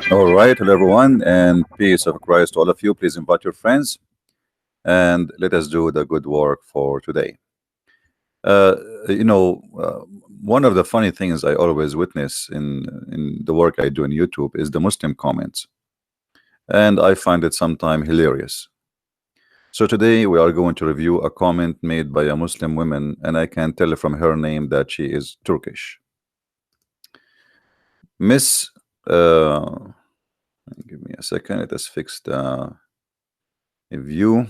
All right, hello everyone, and peace of Christ to all of you. Please invite your friends and let us do the good work for today. Uh, you know, one of the funny things I always witness in the work I do on YouTube is the Muslim comments, and I find it sometimes hilarious. So today we are going to review a comment made by a Muslim woman, and I can tell from her name that she is Turkish. Miss, give me a second. Let us fix the view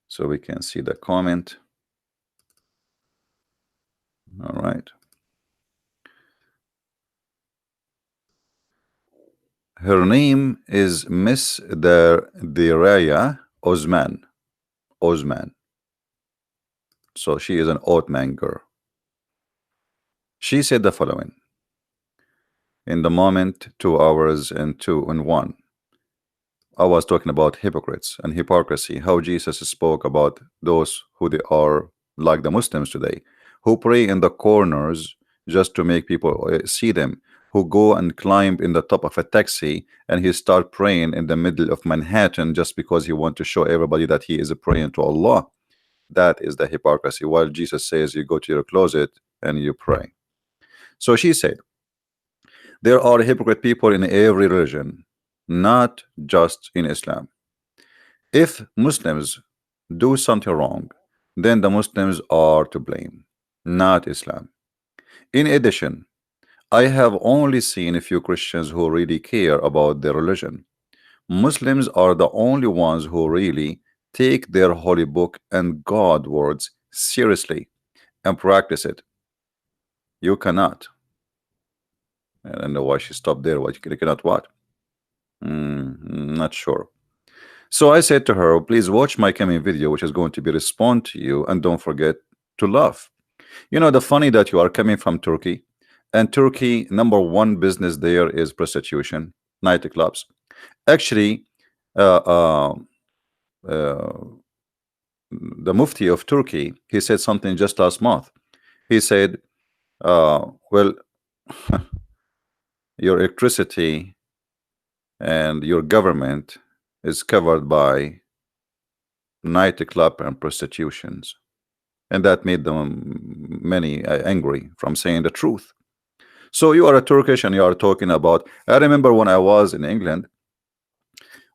so we can see the comment. All right. Her name is Miss Diraya Osman. Osman. So she is an Ottoman girl. She said the following: in the moment, 2 hours and 2 and 1. I was talking about hypocrites and hypocrisy, how Jesus spoke about those who they are like the Muslims today, who pray in the corners just to make people see them, who go and climb in the top of a taxi and he start praying in the middle of Manhattan just because he want to show everybody that he is praying to Allah. That is the hypocrisy, while Jesus says you go to your closet and you pray. So she said, there are hypocrite people in every religion, not just in Islam. If Muslims do something wrong, then the Muslims are to blame, not Islam. In addition, I have only seen a few Christians who really care about their religion. Muslims are the only ones who really take their holy book and God words seriously and practice it. You cannot. I don't know why she stopped there. Why you cannot what? Not sure. So I said to her, please watch my coming video, which is going to be respond to you, and don't forget to laugh. You know, the funny that you are coming from Turkey, and Turkey, number one business there is prostitution, nightclubs. Actually, uh, uh, uh, the Mufti of Turkey, he said something just last month. He said, well, your electricity and your government is covered by nightclub and prostitutions, and that made them many angry from saying the truth. So you are a Turkish and you are talking about, I remember when I was in England,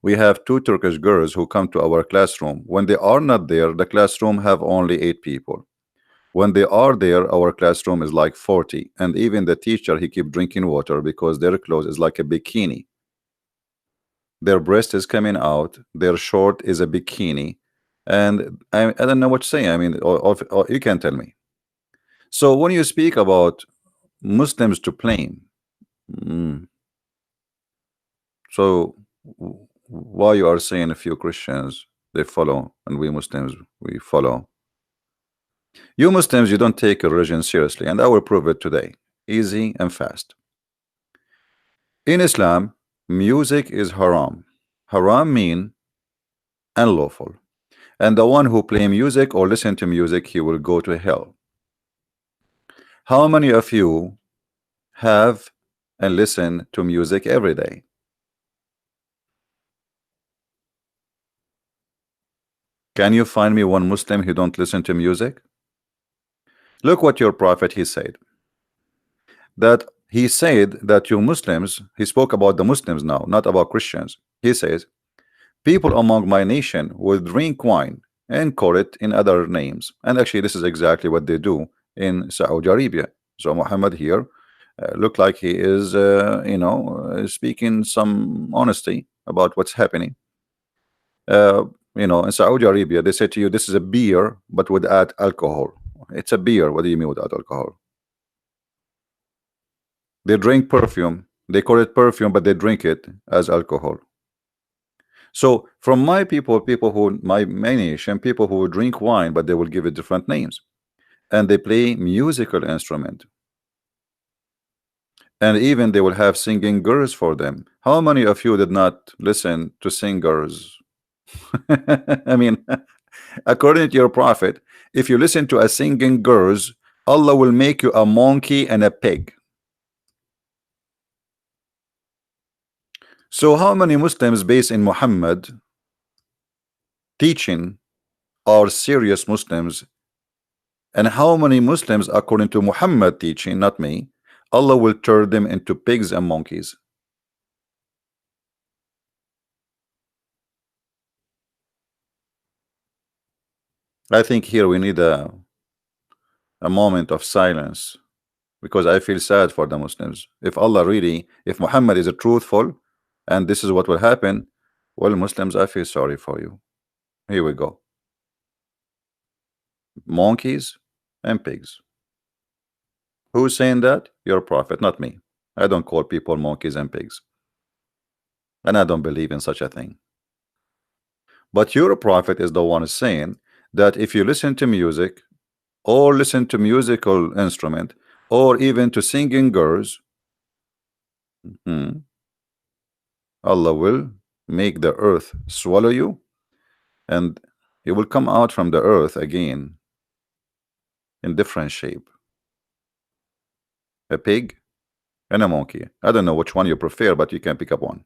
we have two Turkish girls who come to our classroom. When they are not there, the classroom have only 8 people. When they are there, our classroom is like 40, and even the teacher, he keep drinking water because their clothes is like a bikini. Their breast is coming out, their short is a bikini, and I don't know what to say. I mean, or you can tell me. So when you speak about Muslims to blame, so why you are saying a few Christians they follow and we Muslims we follow? You Muslims, you don't take your religion seriously, and I will prove it today, easy and fast. In Islam, music is haram. Haram mean unlawful, and the one who play music or listen to music, he will go to hell. How many of you have and listen to music every day? Can you find me one Muslim who don't listen to music? Look what your prophet he said. That he said that you Muslims, he spoke about the Muslims now, not about Christians. He says, people among my nation will drink wine and call it in other names. And actually, this is exactly what they do in Saudi Arabia. So Muhammad here look like he is, speaking some honesty about what's happening. In Saudi Arabia, they say to you, this is a beer, but without alcohol. It's a beer. What do you mean without alcohol? They drink perfume. They call it perfume, but they drink it as alcohol. So from my people who my nation, people who drink wine, but they will give it different names, and they play musical instrument, and even they will have singing girls for them. How many of you did not listen to singers? I mean, according to your prophet, if you listen to a singing girls, Allah will make you a monkey and a pig. So how many Muslims based in Muhammad teaching are serious Muslims, and how many Muslims according to Muhammad teaching, not me, Allah will turn them into pigs and monkeys? I think here we need a moment of silence, because I feel sad for the Muslims. If Allah really, if Muhammad is a truthful and this is what will happen, well, Muslims, I feel sorry for you. Here we go. Monkeys and pigs. Who's saying that? Your prophet, not me. I don't call people monkeys and pigs, and I don't believe in such a thing. But your prophet is the one saying that if you listen to music, or listen to musical instrument, or even to singing girls, Allah will make the earth swallow you, and you will come out from the earth again in different shape. A pig and a monkey. I don't know which one you prefer, but you can pick up one.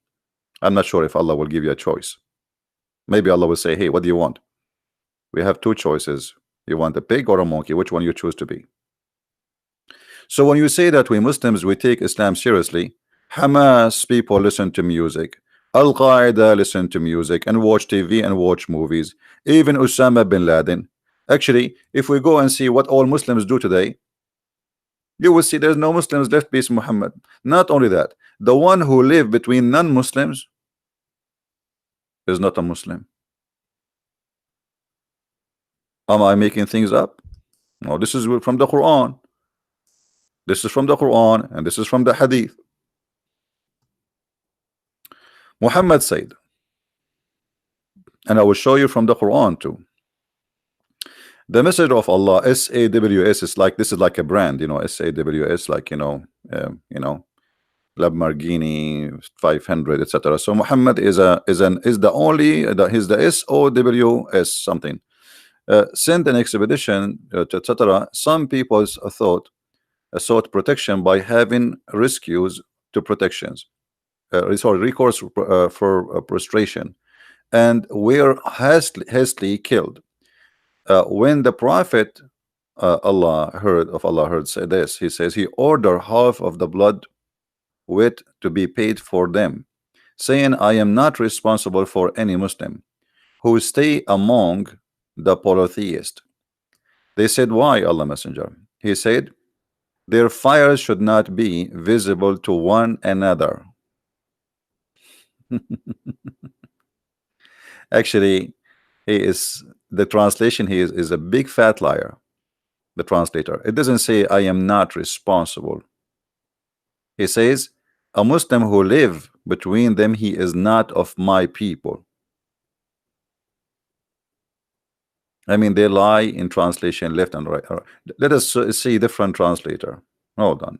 I'm not sure if Allah will give you a choice. Maybe Allah will say, hey, what do you want? We have two choices. You want a pig or a monkey? Which one you choose to be? So when you say that we Muslims, we take Islam seriously, Hamas people listen to music, Al-Qaeda listen to music and watch TV and watch movies, even Osama bin Laden. Actually, if we go and see what all Muslims do today, you will see there's no Muslims left peace Muhammad. Not only that, the one who live between non-Muslims is not a Muslim. Am I making things up? No, this is from the Quran. This is from the Quran and this is from the Hadith. Muhammad said, and I will show you from the Quran too. The Messenger of Allah, SAWS, is like, this is like a brand, you know, SAWS, like, Lamborghini 500, etc. So Muhammad is the only, he's the SOWS something. Sent an expedition, etc. Some people sought protection by having rescues to protections, recourse for prostration, and were hastily killed. When the Prophet Allah heard say this, he says he ordered half of the blood with to be paid for them, saying, I am not responsible for any Muslim who stay among the polytheists. They said, why, Allah Messenger? He said, their fires should not be visible to one another. Actually, the translation here is a big fat liar. The translator, it doesn't say I am not responsible. He says a Muslim who live between them, he is not of my people. I mean, they lie in translation left and right. Let us see different translator. Hold on,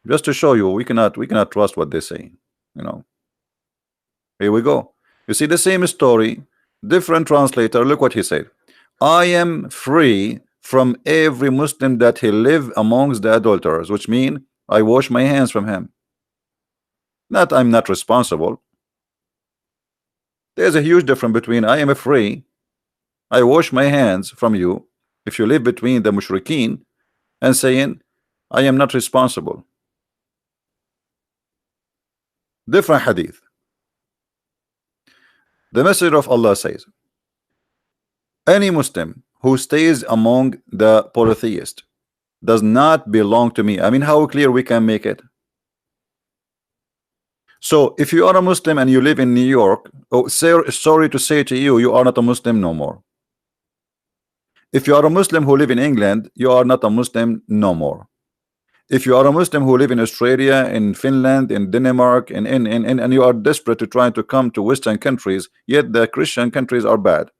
just to show you we cannot trust what they say. Here we go. You see the same story, different translator. Look what he said. I am free from every Muslim that he live amongst the adulterers, which mean I wash my hands from him. Not I'm not responsible. There's a huge difference between I am free, I wash my hands from you, if you live between the mushrikeen, and saying I am not responsible. Different hadith. The Messenger of Allah says, any Muslim who stays among the polytheists does not belong to me. I mean, how clear we can make it? So if you are a Muslim and you live in New York, sorry to say to you, you are not a Muslim no more. If you are a Muslim who live in England, you are not a Muslim no more. If you are a Muslim who live in Australia, in Finland, in Denmark, and you are desperate to try to come to Western countries, yet the Christian countries are bad.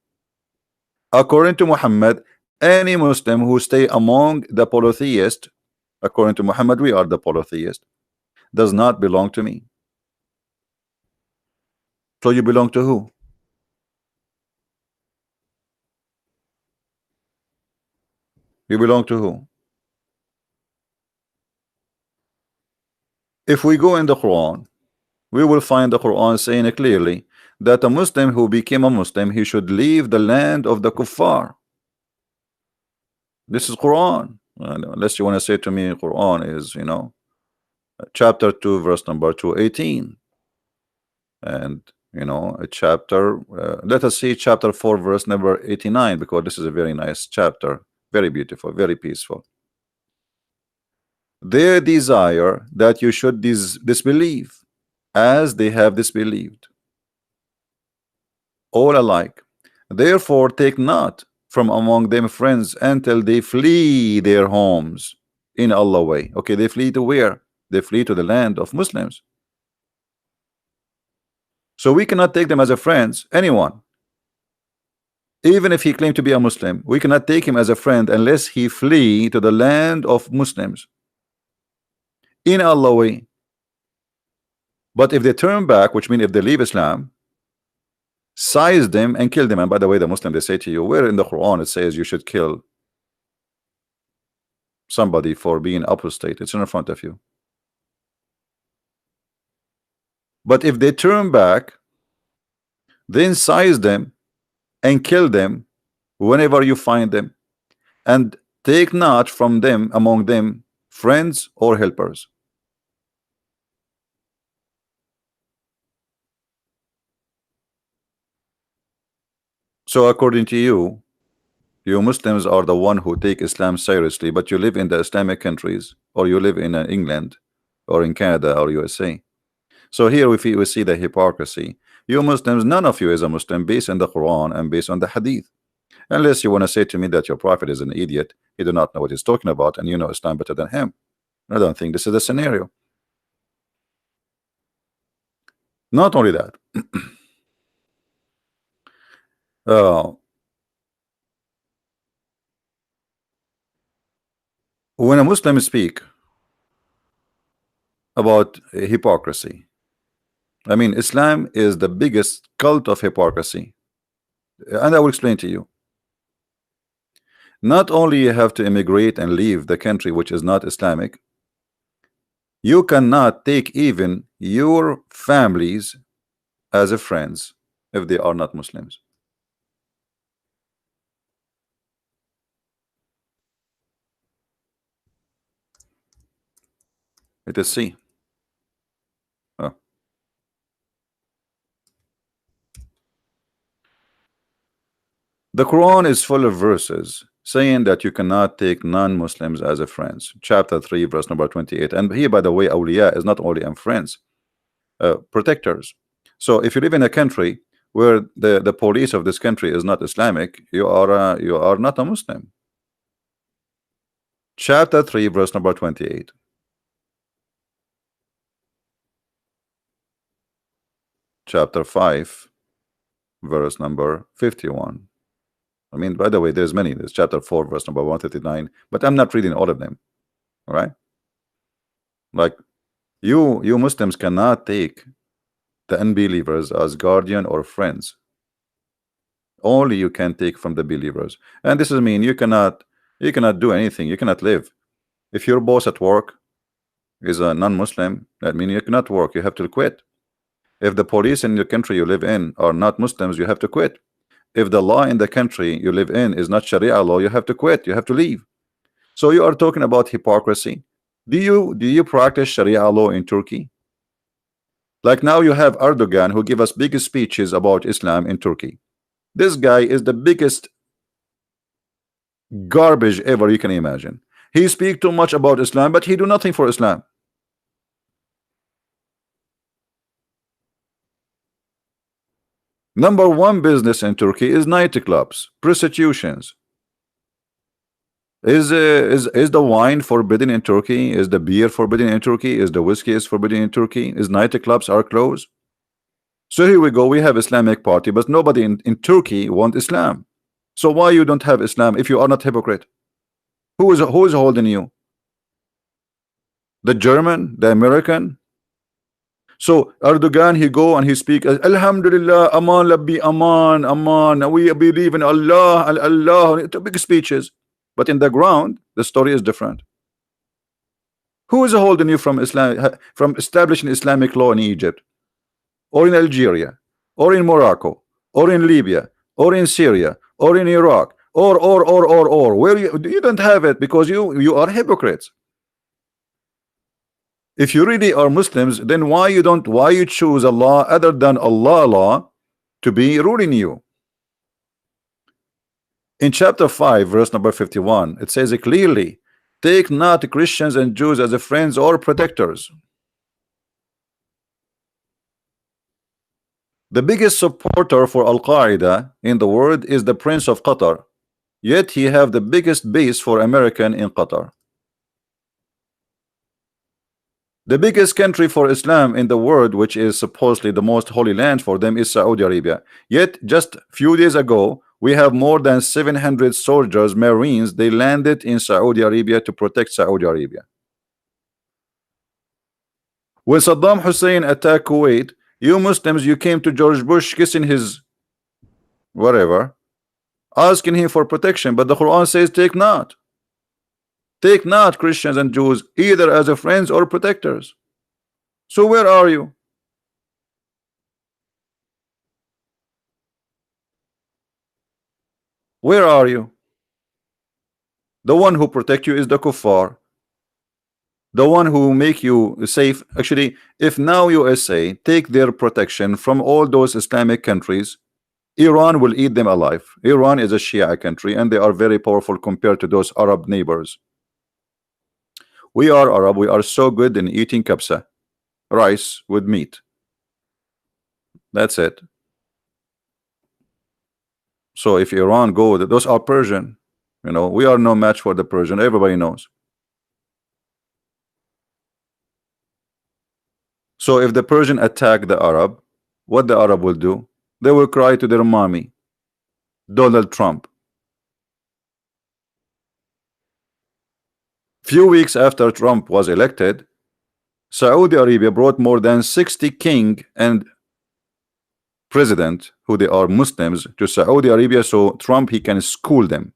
According to Muhammad, any Muslim who stay among the polytheists, according to Muhammad, we are the polytheists, does not belong to me. So you belong to who? You belong to who? If we go in the Quran we will find the Quran saying clearly that a Muslim who became a Muslim, he should leave the land of the kuffar. This is Quran. Unless you want to say to me Quran is, you know, chapter 2 verse number 218, and you know, a chapter, let us see chapter 4 verse number 89, because this is a very nice chapter, very beautiful, very peaceful. They desire that you should disbelieve as they have disbelieved, all alike. Therefore take not from among them friends until they flee their homes in Allah way. Okay, they flee to where? They flee to the land of Muslims. So we cannot take them as a friends, anyone. Even if he claimed to be a Muslim, we cannot take him as a friend unless he flee to the land of Muslims in Allah way. But if they turn back, which means if they leave Islam, seize them and kill them. And by the way, the Muslim, they say to you, where in the Quran it says you should kill somebody for being apostate? It's in front of you. But if they turn back, then seize them and kill them whenever you find them, and take not from them among them friends or helpers. So according to you, you Muslims are the one who take Islam seriously, but you live in the Islamic countries, or you live in England or in Canada or USA. So here we see the hypocrisy. You Muslims, none of you is a Muslim based on the Quran and based on the Hadith. Unless you want to say to me that your prophet is an idiot, he do not know what he's talking about, and you know Islam better than him. I don't think this is the scenario. Not only that, when a Muslim speak about hypocrisy, I mean, Islam is the biggest cult of hypocrisy, and I will explain to you. Not only you have to immigrate and leave the country which is not Islamic, you cannot take even your families as a friends if they are not Muslims. It is C. Oh. The Quran is full of verses saying that you cannot take non-Muslims as a friends. Chapter 3 verse number 28. And here, by the way, awliya is not only friends, protectors. So if you live in a country where the police of this country is not Islamic, you are not a Muslim. Chapter 3 verse number 28. Chapter 5 verse number 51. I mean, by the way, there's many. There's chapter 4 verse number 139, but I'm not reading all of them. All right, like you Muslims cannot take the unbelievers as guardian or friends. Only you can take from the believers, and this is mean you cannot do anything. You cannot live. If your boss at work is a non-Muslim, that means you cannot work. You have to quit. If the police in the country you live in are not Muslims, you have to quit. If the law in the country you live in is not Sharia law, you have to quit. You have to leave. So you are talking about hypocrisy. Do you practice Sharia law in Turkey? Like now you have Erdogan, who give us big speeches about Islam in Turkey. This guy is the biggest garbage ever you can imagine. He speak too much about Islam, but he do nothing for Islam. Number one business in Turkey is nightclubs, prostitutions. Is the wine forbidden in Turkey? Is the beer forbidden in Turkey? Is the whiskey is forbidden in Turkey? Is nightclubs are closed? So here we go. We have Islamic party, but nobody in Turkey want Islam. So why you don't have Islam if you are not hypocrite? Who is holding you? The German, the American? So Erdogan, he go and he speak, Alhamdulillah, Aman Labbi, Aman, Aman, we believe in Allah, Allah, big speeches. But in the ground, the story is different. Who is holding you from Islam, from establishing Islamic law in Egypt? or in Algeria, or in Morocco, or in Libya, or in Syria, or in Iraq, or where you don't have it because you are hypocrites. If you really are Muslims, then why you choose Allah other than Allah to be ruling you? In chapter 5 verse number 51, it says it clearly, take not Christians and Jews as friends or protectors. The biggest supporter for Al-Qaeda in the world is the Prince of Qatar, yet he have the biggest base for American in Qatar. The biggest country for Islam in the world, which is supposedly the most holy land for them, is Saudi Arabia. Yet just few days ago, we have more than 700 soldiers, Marines, they landed in Saudi Arabia to protect Saudi Arabia. When Saddam Hussein attacked Kuwait, you Muslims, you came to George Bush kissing his whatever, asking him for protection, but the Quran says take not. Take not Christians and Jews either as a friends or protectors. So where are you? Where are you? The one who protect you is the kuffar. The one who make you safe. Actually, if now USA take their protection from all those Islamic countries, Iran will eat them alive. Iran is a Shia country and they are very powerful compared to those Arab neighbors. We are Arab, we are so good in eating kabsa, rice with meat. That's it. So if Iran go, those are Persian. You know, we are no match for the Persian, everybody knows. So if the Persian attack the Arab, what the Arab will do? They will cry to their mommy, Donald Trump. Few weeks after Trump was elected, Saudi Arabia brought more than 60 king and president, who they are Muslims, to Saudi Arabia so Trump he can school them.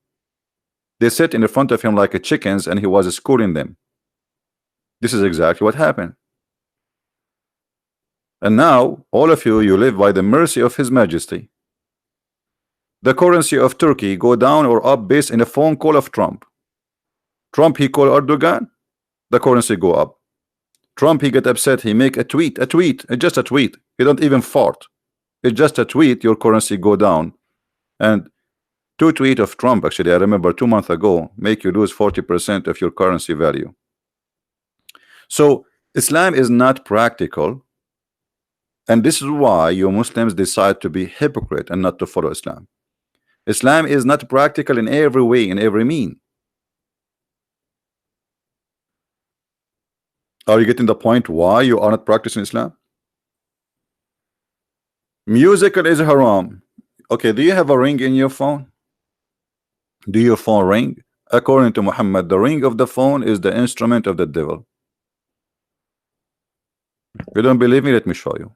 They sit in front of him like a chickens and he was schooling them. This is exactly what happened. And now all of you live by the mercy of His Majesty. The currency of Turkey go down or up based in a phone call of Trump. Trump he call Erdogan, the currency go up. Trump he get upset, he make a tweet, just a tweet. He don't even fart. It's just a tweet, your currency go down. And 2 tweets of Trump, actually, I remember 2 months ago, make you lose 40% of your currency value. So Islam is not practical, and this is why you Muslims decide to be hypocrite and not to follow Islam. Islam is not practical in every way, in every mean. Are you getting the point why you are not practicing Islam? Musical is haram. Okay, do you have a ring in your phone? Do your phone ring? According to Muhammad, the ring of the phone is the instrument of the devil. You don't believe me? Let me show you.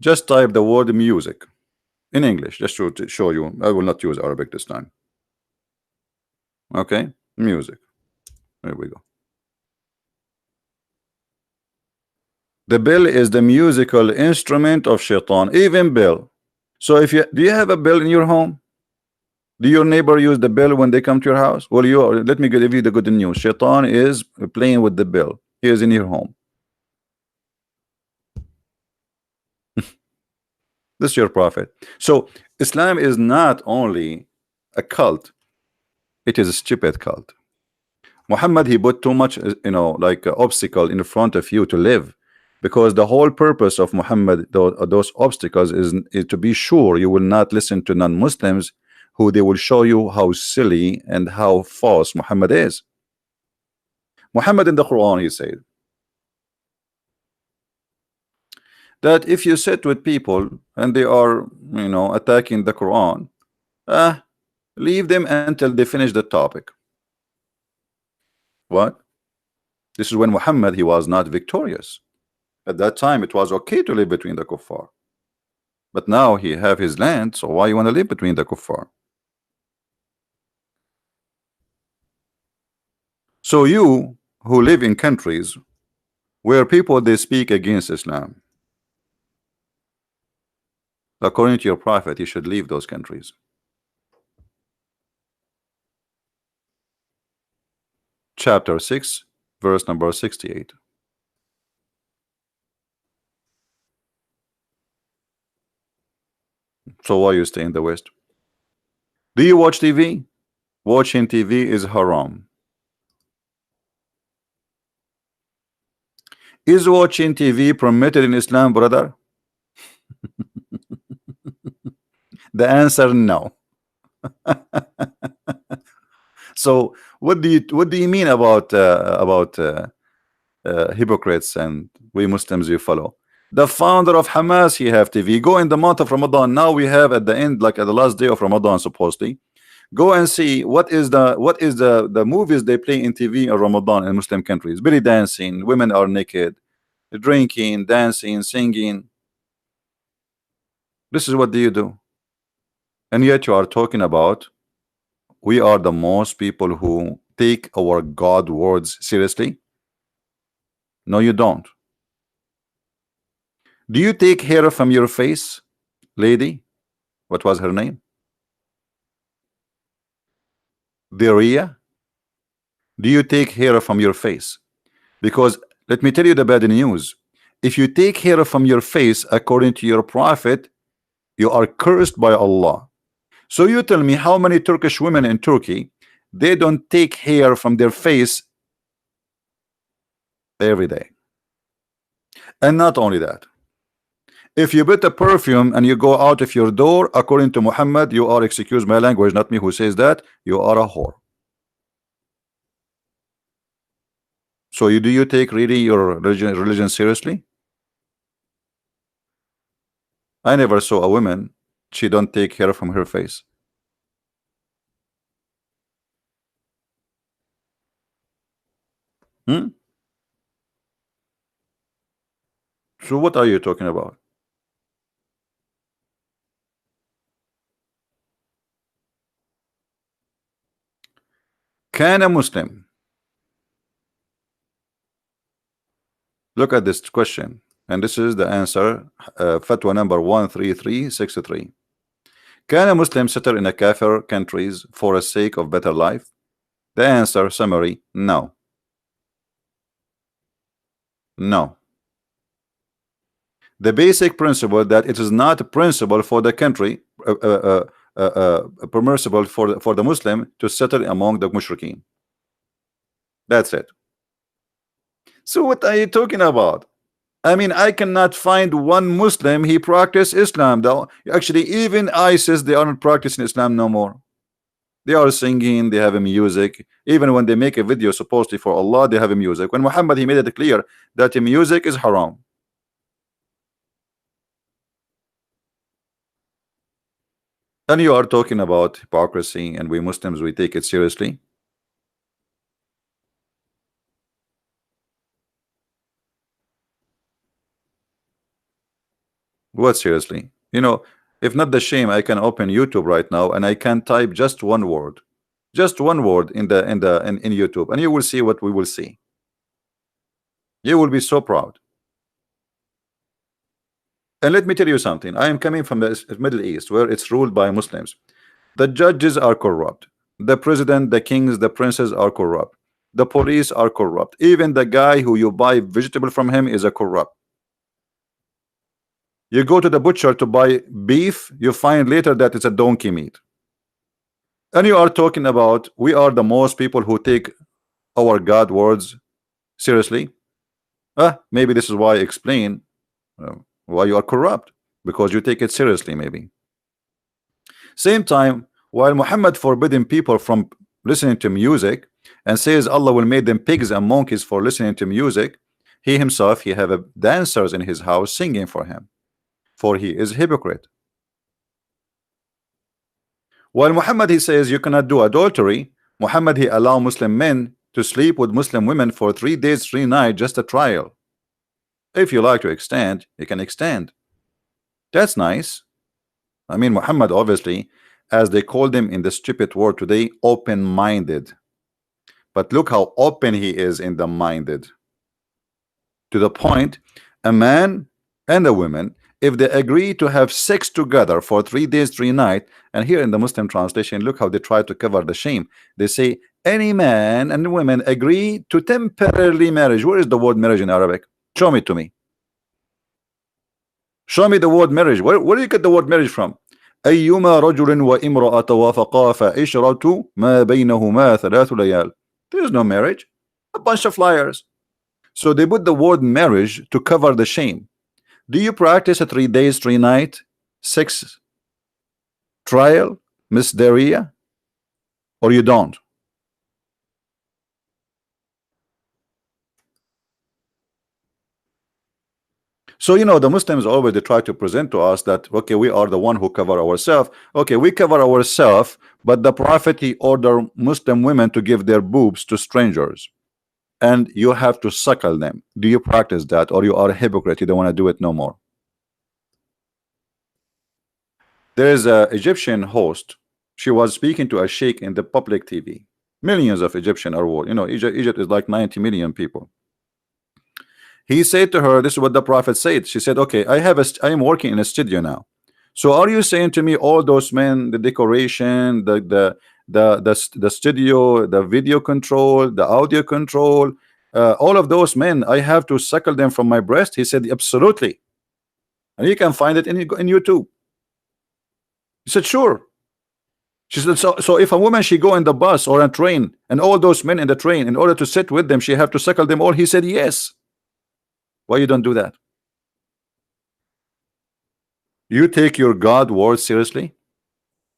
Just type the word music in English, just to show you. I will not use Arabic this time. Okay, music. There we go. The bell is the musical instrument of shaitan, even bell. So if do you have a bell in your home? Do your neighbor use the bell when they come to your house? Well, let me give you the good news. Shaitan is playing with the bell. He is in your home. This is your prophet. So Islam is not only a cult, it is a stupid cult. Muhammad, he put too much, like obstacle in front of you to live, because the whole purpose of Muhammad, those obstacles is to be sure you will not listen to non-Muslims who they will show you how silly and how false Muhammad is. Muhammad in the Quran, he said that if you sit with people and they are attacking the Quran, leave them until they finish the topic. What? This is when Muhammad, he was not victorious. At that time it was okay to live between the kuffar, but now he have his land, so why you want to live between the kuffar? So you who live in countries where people they speak against Islam. According to your prophet, you should leave those countries. Chapter 6, verse number 68. So why you stay in the West? Do you watch TV? Watching TV is haram. Is watching TV permitted in Islam, brother? The answer no. So what do you mean about hypocrites and we Muslims you follow? The founder of Hamas, he have TV. Go in the month of Ramadan. Now we have at the end, like at the last day of Ramadan, supposedly. Go and see what is the movies they play in TV in Ramadan in Muslim countries. Belly dancing, women are naked, drinking, dancing, singing. This is what do you do? And yet you are talking about we are the most people who take our God words seriously. No, you don't. Do you take hair from your face, lady? What was her name? Deria. Do you take hair from your face? Because let me tell you the bad news. If you take hair from your face, according to your prophet, you are cursed by Allah. So you tell me how many Turkish women in Turkey, they don't take hair from their face every day. And not only that, if you put a perfume and you go out of your door, according to Muhammad, you are, excuse my language, not me who says that, you are a whore. So do you take really your religion seriously? I never saw a woman, she don't take hair from her face. So what are you talking about? Can a Muslim, look at this question, and this is the answer, fatwa number 13363. Can a Muslim settle in a kafir countries for the sake of better life? The answer, summary, no. No. The basic principle that it is not a principle for the country, permissible for the Muslim to settle among the mushrikeen. That's it. So what are you talking about? I mean, I cannot find one Muslim he practice Islam. Though actually, even ISIS, they aren't practicing Islam no more. They are singing, they have a music. Even when they make a video supposedly for Allah, they have a music. When Muhammad, he made it clear that the music is haram. And you are talking about hypocrisy, and we Muslims, we take it seriously. What seriously? You know, if not the shame, I can open YouTube right now and I can type just one word in YouTube, and you will see what we will see. You will be so proud. And let me tell you something. I am coming from the Middle East, where it's ruled by Muslims. The judges are corrupt. The president, the kings, the princes are corrupt. The police are corrupt. Even the guy who you buy vegetable from him is a corrupt. You go to the butcher to buy beef, you find later that it's a donkey meat. And you are talking about we are the most people who take our God words seriously. Maybe this is why I explain why you are corrupt, because you take it seriously. Maybe same time, while Muhammad forbidden people from listening to music and says Allah will make them pigs and monkeys for listening to music, he himself, he have dancers in his house singing for him, for he is hypocrite. While Muhammad, he says you cannot do adultery, Muhammad, he allow Muslim men to sleep with Muslim women for 3 days 3 nights, just a trial. If you like to extend, you can extend. That's nice. I mean, Muhammad, obviously, as they called him in the stupid word today, open-minded. But look how open he is in the minded. to the point a man and a woman, if they agree to have sex together for 3 days 3 nights, and here in the Muslim translation, look how they try to cover the shame. They say any man and woman agree to temporarily marriage. Where is the word marriage in Arabic? Show me to me. Show me the word marriage. Where do you get the word marriage from? أيما رجل وامرأة وافقا فعشرة ما بينهما 3 ليال. There is no marriage. A bunch of liars. So they put the word marriage to cover the shame. Do you practice a 3 days 3 night sex trial, Miss Daria, or you don't? So you know the Muslims always they try to present to us that okay, we are the one who cover ourselves. Okay, we cover ourselves, but the Prophet he ordered Muslim women to give their boobs to strangers, and you have to suckle them. Do you practice that, or you are a hypocrite? You don't want to do it no more. There is a Egyptian host. She was speaking to a sheikh in the public TV. Millions of Egyptian are war. You know, Egypt is like 90 million people. He said to her, this is what the Prophet said. She said, okay, I am working in a studio now. So are you saying to me all those men, the decoration, the studio, the video control, the audio control, all of those men, I have to suckle them from my breast? He said, absolutely. And you can find it in YouTube. He said, sure. She said, so if a woman she go in the bus or a train and all those men in the train, in order to sit with them, she have to suckle them all? He said, yes. Why you don't do that? You take your God word seriously?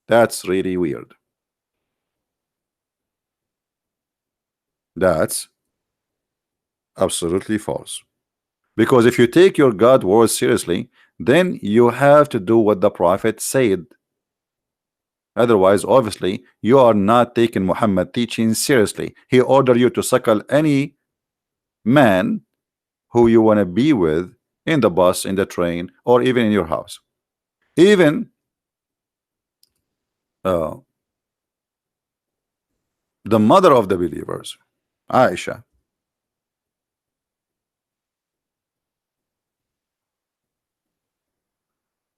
That's really weird. That's absolutely false. Because if you take your God word seriously, then you have to do what the Prophet said. Otherwise, obviously, you are not taking Muhammad teaching seriously. He ordered you to suckle any man who you want to be with in the bus, in the train, or even in your house. Even the mother of the believers, Aisha,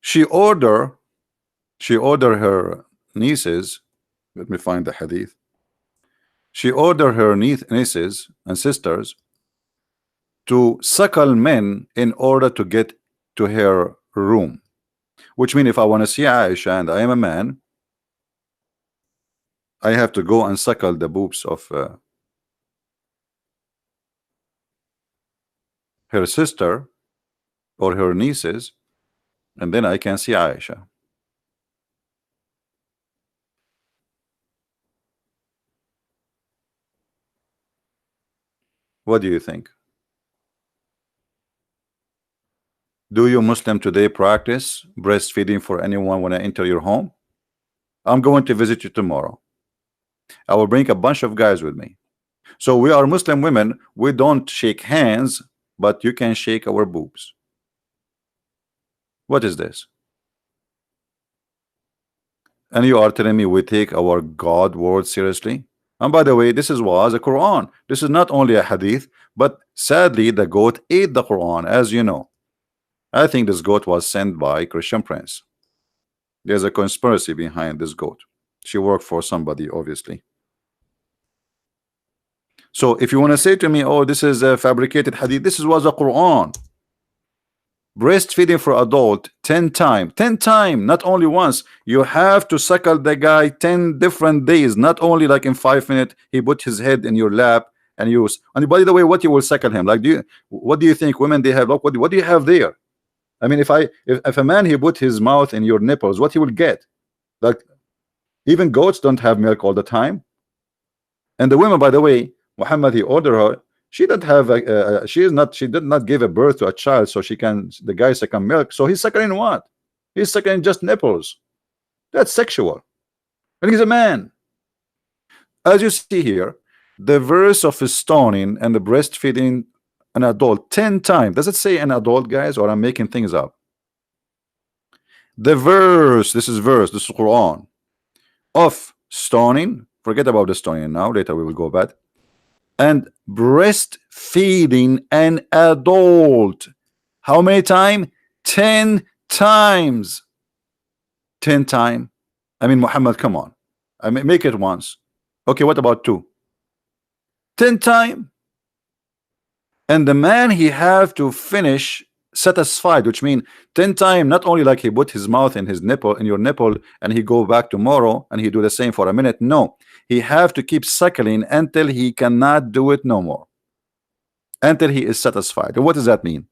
she ordered her nieces, let me find the hadith. She ordered her nieces and sisters to suckle men in order to get to her room, which means if I want to see Aisha and I am a man, I have to go and suckle the boobs of her sister or her nieces, and then I can see Aisha. What do you think? Do you Muslim today practice breastfeeding for anyone when I enter your home? I'm going to visit you tomorrow. I will bring a bunch of guys with me. So we are Muslim women. We don't shake hands, but you can shake our boobs. What is this? And you are telling me we take our God word seriously? And by the way, this was a Quran. This is not only a hadith, but sadly the goat ate the Quran, as you know. I think this goat was sent by Christian Prince. There's a conspiracy behind this goat. She worked for somebody, obviously. So if you want to say to me, oh, this is a fabricated hadith, this was a Quran. Breastfeeding for adult 10 times, not only once. You have to suckle the guy 10 different days, not only like in 5 minutes he put his head in your lap and use. And by the way, what you will suckle him like? What do you think women they have? Look, what do you have there? I mean, if a man he put his mouth in your nipples, what he will get? Like, even goats don't have milk all the time. And the women, by the way, Muhammad he ordered her. She didn't have she did not give a birth to a child, so the guy sucking milk. So he's sucking what? He's sucking just nipples. That's sexual, and he's a man. As you see here, the verse of stoning and the breastfeeding an adult 10 times. Does it say an adult, guys, or I'm making things up? The verse, this is Quran, of stoning. Forget about the stoning now. Later we will go back. and breastfeeding an adult. How many times? 10 times. 10 times. I mean, Muhammad, come on. I mean, make it once. Okay, what about 2? 10 times. And the man, he have to finish satisfied, which means 10 times. Not only like he put his mouth in his nipple, in your nipple, and he go back tomorrow and he do the same for a minute. No, he have to keep suckling until he cannot do it no more, until he is satisfied. What does that mean?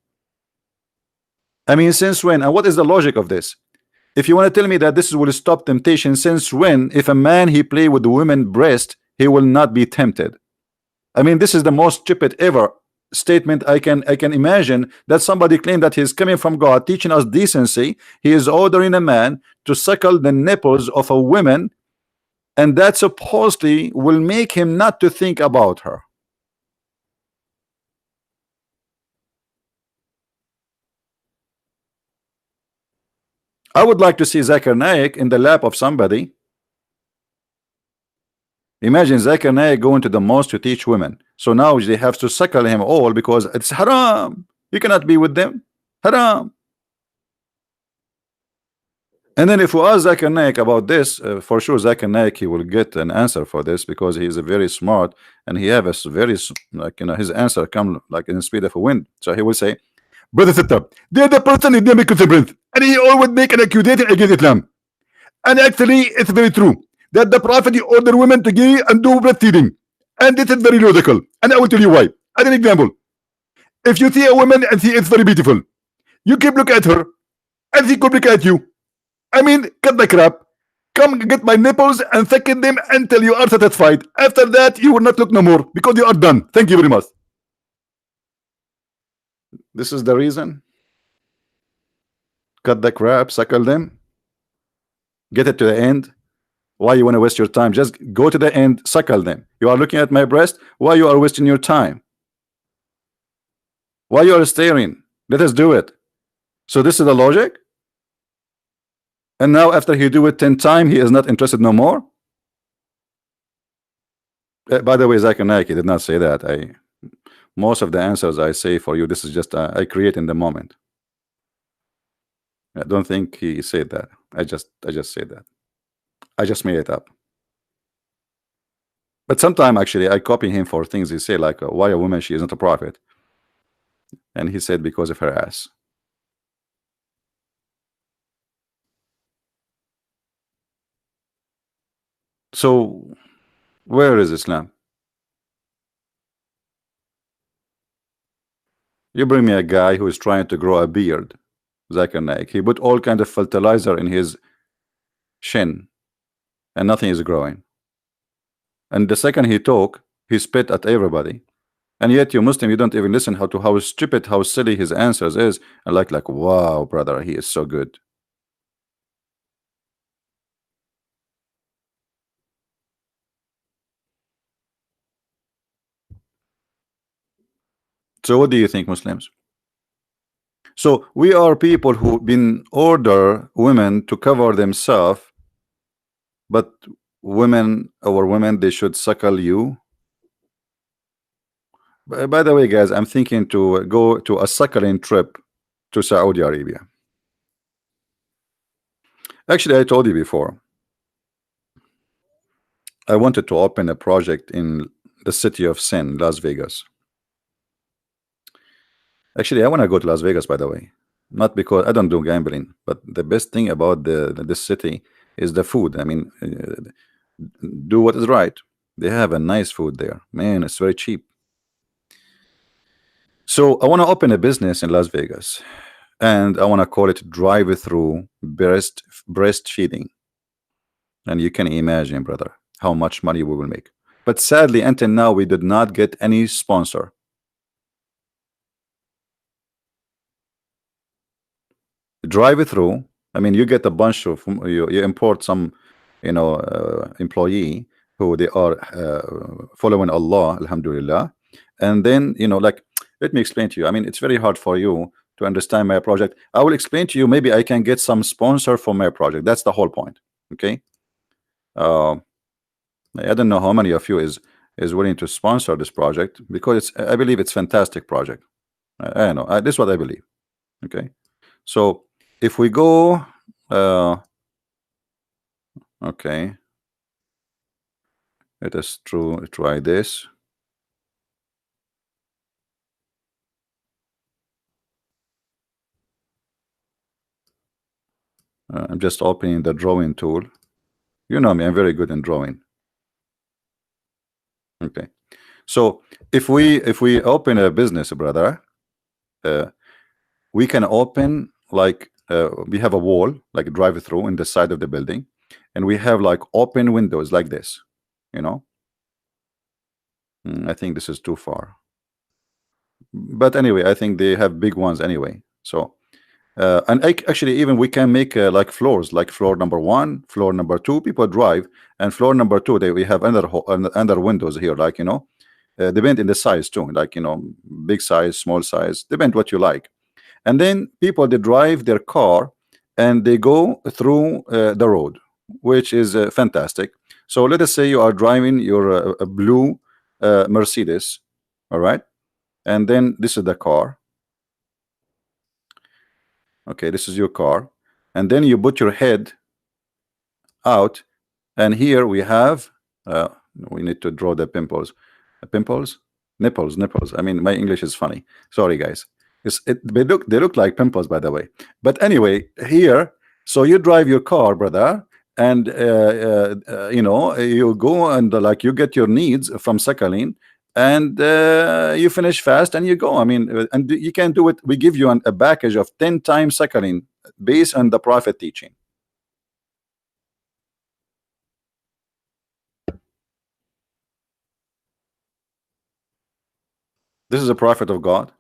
I mean, since when? And what is the logic of this? If you want to tell me that this will stop temptation, since when, if a man he play with the women breast, he will not be tempted? I mean, this is the most stupid ever statement I can imagine, that somebody claim that he's coming from God teaching us decency. He is ordering a man to suckle the nipples of a woman, and that supposedly will make him not to think about her. I would like to see Zakir Naik in the lap of somebody. Imagine Zakir Naik going to the mosque to teach women. So now they have to suckle him all because it's haram. You cannot be with them. Haram. And then if we ask Zakir Naik about this, for sure Zakir Naik, he will get an answer for this, because he is a very smart and he have a very, like, you know, his answer come like in the speed of a wind. So he will say, brother sister, they're the person in the breath, and he always make an accusation against Islam. And actually it's very true that the prophet he ordered women to give and do breastfeeding, and this is very logical, and I will tell you why. As an example, if you see a woman and she is very beautiful, you keep look at her and she could look at you. I mean, cut the crap, come get my nipples and suck them until you are satisfied. After that you will not look no more, because you are done. Thank you very much. This is the reason. Cut the crap, suckle them, get it to the end. Why you want to waste your time? Just go to the end, suckle them. You are looking at my breast. Why you are wasting your time? Why you are staring? Let us do it. So this is the logic. And now after he do it 10 times, he is not interested no more. By the way, Zakir Naik did not say that. Most of the answers I say for you, this is just I create in the moment. I don't think he said that. I just said that. I just made it up. But sometimes actually I copy him for things he say, like why a woman she isn't a prophet, and he said because of her ass. So where is Islam? You bring me a guy who is trying to grow a beard, Zakir Naik. He put all kind of fertilizer in his shin and nothing is growing. And the second he talk, he spit at everybody. And yet you Muslim, you don't even listen how stupid, how silly his answers is, and like wow, brother, he is so good. So what do you think, Muslims? So we are people who been order women to cover themselves, but our women, they should suckle you. By the way, guys, I'm thinking to go to a suckling trip to Saudi Arabia. Actually, I told you before, I wanted to open a project in the city of sin, Las Vegas. Actually, I want to go to Las Vegas, by the way, not because I don't do gambling, but the best thing about this city is the food. I mean, do what is right. They have a nice food there, man. It's very cheap. So I want to open a business in Las Vegas, and I want to call it drive-through breastfeeding. And you can imagine, brother, how much money we will make. But sadly, until now, we did not get any sponsor. Drive-through. I mean, you get a bunch of you import some, employee who they are following Allah, alhamdulillah, and then like, let me explain to you. I mean, it's very hard for you to understand my project. I will explain to you. Maybe I can get some sponsor for my project. That's the whole point. Okay. I don't know how many of you is is willing to sponsor this project because I believe it's fantastic project. I know this is what I believe. Okay, so if we go, okay, let us try this. I'm just opening the drawing tool. You know me, I'm very good in drawing. Okay, so if we open a business, brother, we can open like we have a wall like a drive-through in the side of the building, and we have like open windows like this, you know. I think this is too far, but anyway, I think they have big ones anyway. So and actually even we can make like floors, like floor number 1, floor number 2, people drive, and floor number 2 we have under windows here, like, you know, depend in the size too, like, you know, big size, small size, depend what you like. And then people, they drive their car and they go through the road, which is fantastic. So let us say you are driving your blue Mercedes, all right, and then this is the car. Okay, this is your car, and then you put your head out, and here we have we need to draw the pimples. Nipples. I mean, my English is funny, sorry guys. They look like pimples, by the way. But anyway, here, so you drive your car, brother, and you know, you go and like you get your needs from Sakhalin, and you finish fast and you go. I mean, and you can do it. We give you a package of 10 times Sakhalin based on the Prophet teaching. This is a prophet of God.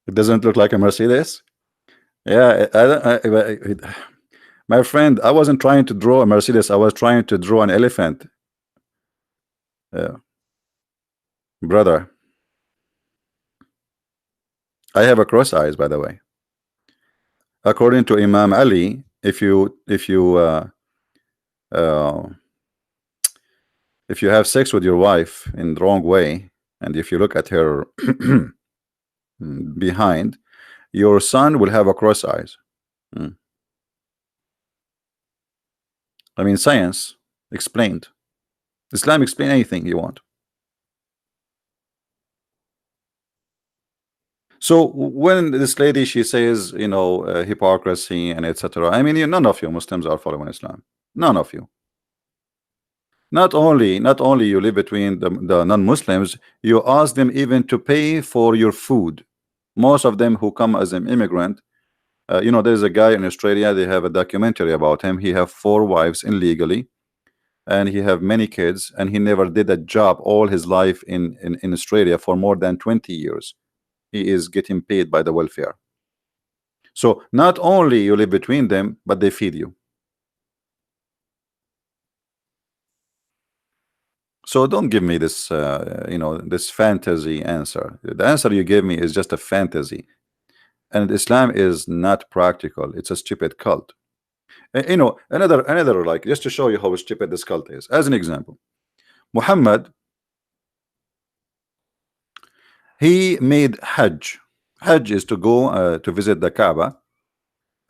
It doesn't look like a Mercedes. Yeah, my friend, I wasn't trying to draw a Mercedes. I was trying to draw an elephant. Brother, I have a cross eyes, by the way. According to Imam Ali, if you have sex with your wife in the wrong way, and if you look at her behind, your son will have a cross eyes. I mean, science explained. Islam explain anything you want. So when this lady, she says, you know, hypocrisy and etc. I mean, none of you Muslims are following Islam. None of you. Not only you live between the non-Muslims, you ask them even to pay for your food. Most of them who come as an immigrant, you know, there's a guy in Australia, they have a documentary about him. He have 4 wives illegally, and he have many kids, and he never did a job all his life in Australia for more than 20 years. He is getting paid by the welfare. So not only you live between them, but they feed you. So don't give me this you know, this fantasy answer. The answer you gave me is just a fantasy, and Islam is not practical. It's a stupid cult. You know, another like, just to show you how stupid this cult is, as an example, Muhammad, he made Hajj. Hajj is to go to visit the Kaaba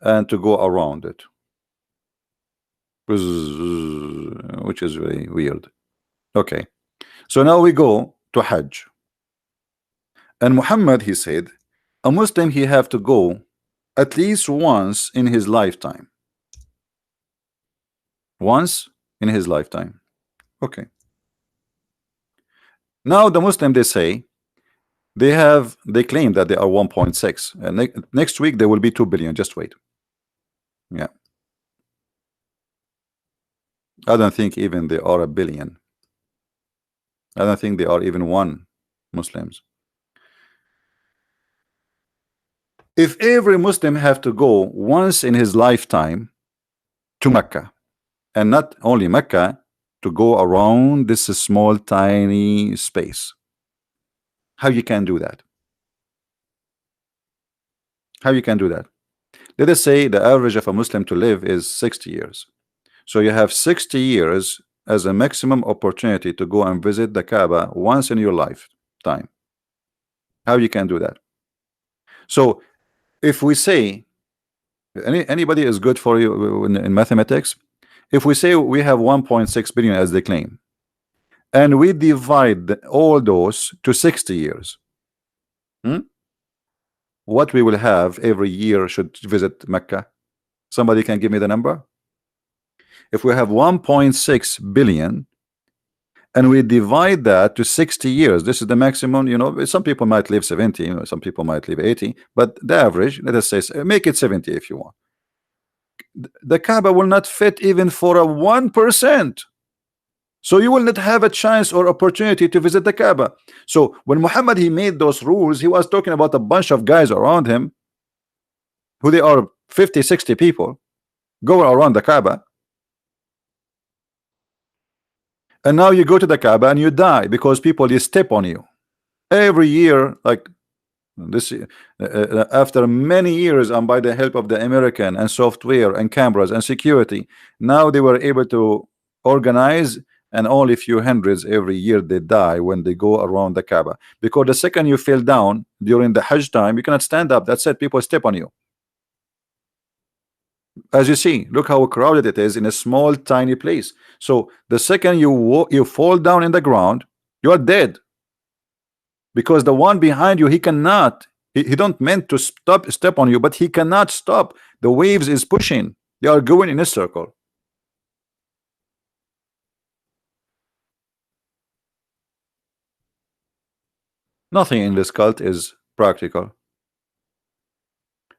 and to go around it, which is very weird. Okay, so now we go to Hajj, and Muhammad, he said, a Muslim, he have to go at least once in his lifetime. Once in his lifetime. Okay. Now the Muslim, they say they claim that they are 1.6, and next week there will be 2 billion. Just wait. Yeah, I don't think even they are a billion. I don't think they are even 1 Muslims. If every Muslim have to go once in his lifetime to Mecca, and not only Mecca, to go around this small tiny space, How you can do that? How you can do that? Let us say the average of a Muslim to live is 60 years. So you have 60 years as a maximum opportunity to go and visit the Kaaba once in your lifetime. How you can do that? So if we say anybody is good for you in mathematics, if we say we have 1.6 billion as they claim, and we divide all those to 60 years, what we will have every year should visit Mecca? Somebody can give me the number? If we have 1.6 billion and we divide that to 60 years, this is the maximum. You know, some people might live 70, you know, some people might live 80, but the average, let us say, make it 70 if you want. The Kaaba will not fit even for a 1%. So you will not have a chance or opportunity to visit the Kaaba. So when Muhammad he made those rules, he was talking about a bunch of guys around him who they are 50, 60 people going around the Kaaba. And now you go to the Kaaba and you die because people they step on you every year. Like this, after many years, and by the help of the American and software and cameras and security, now they were able to organize, and only few hundreds every year they die when they go around the Kaaba, because the second you fell down during the Hajj time, you cannot stand up. That's it. People step on you. As you see, look how crowded it is in a small tiny place. So the second you fall down in the ground, you are dead, because the one behind you, he cannot, he don't meant to step on you, but he cannot stop. The waves is pushing, they are going in a circle. Nothing in this cult is practical.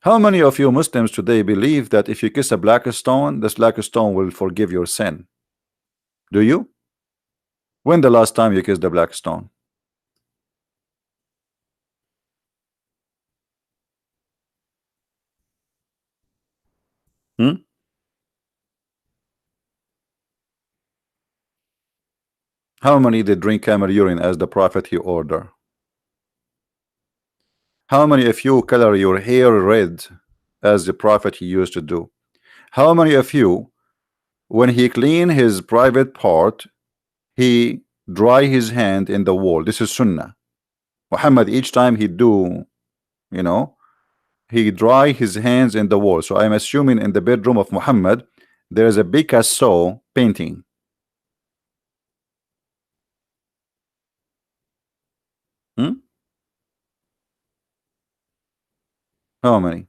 How many of you Muslims today believe that if you kiss a black stone, this black stone will forgive your sin? Do you? When the last time you kissed the black stone? How many did drink camel urine as the prophet he ordered? How many of you color your hair red as the prophet he used to do? How many of you, when he clean his private part, he dry his hand in the wall? This is Sunnah. Muhammad, each time he do, you know, he dry his hands in the wall. So I'm assuming in the bedroom of Muhammad there is a Picasso painting. How many?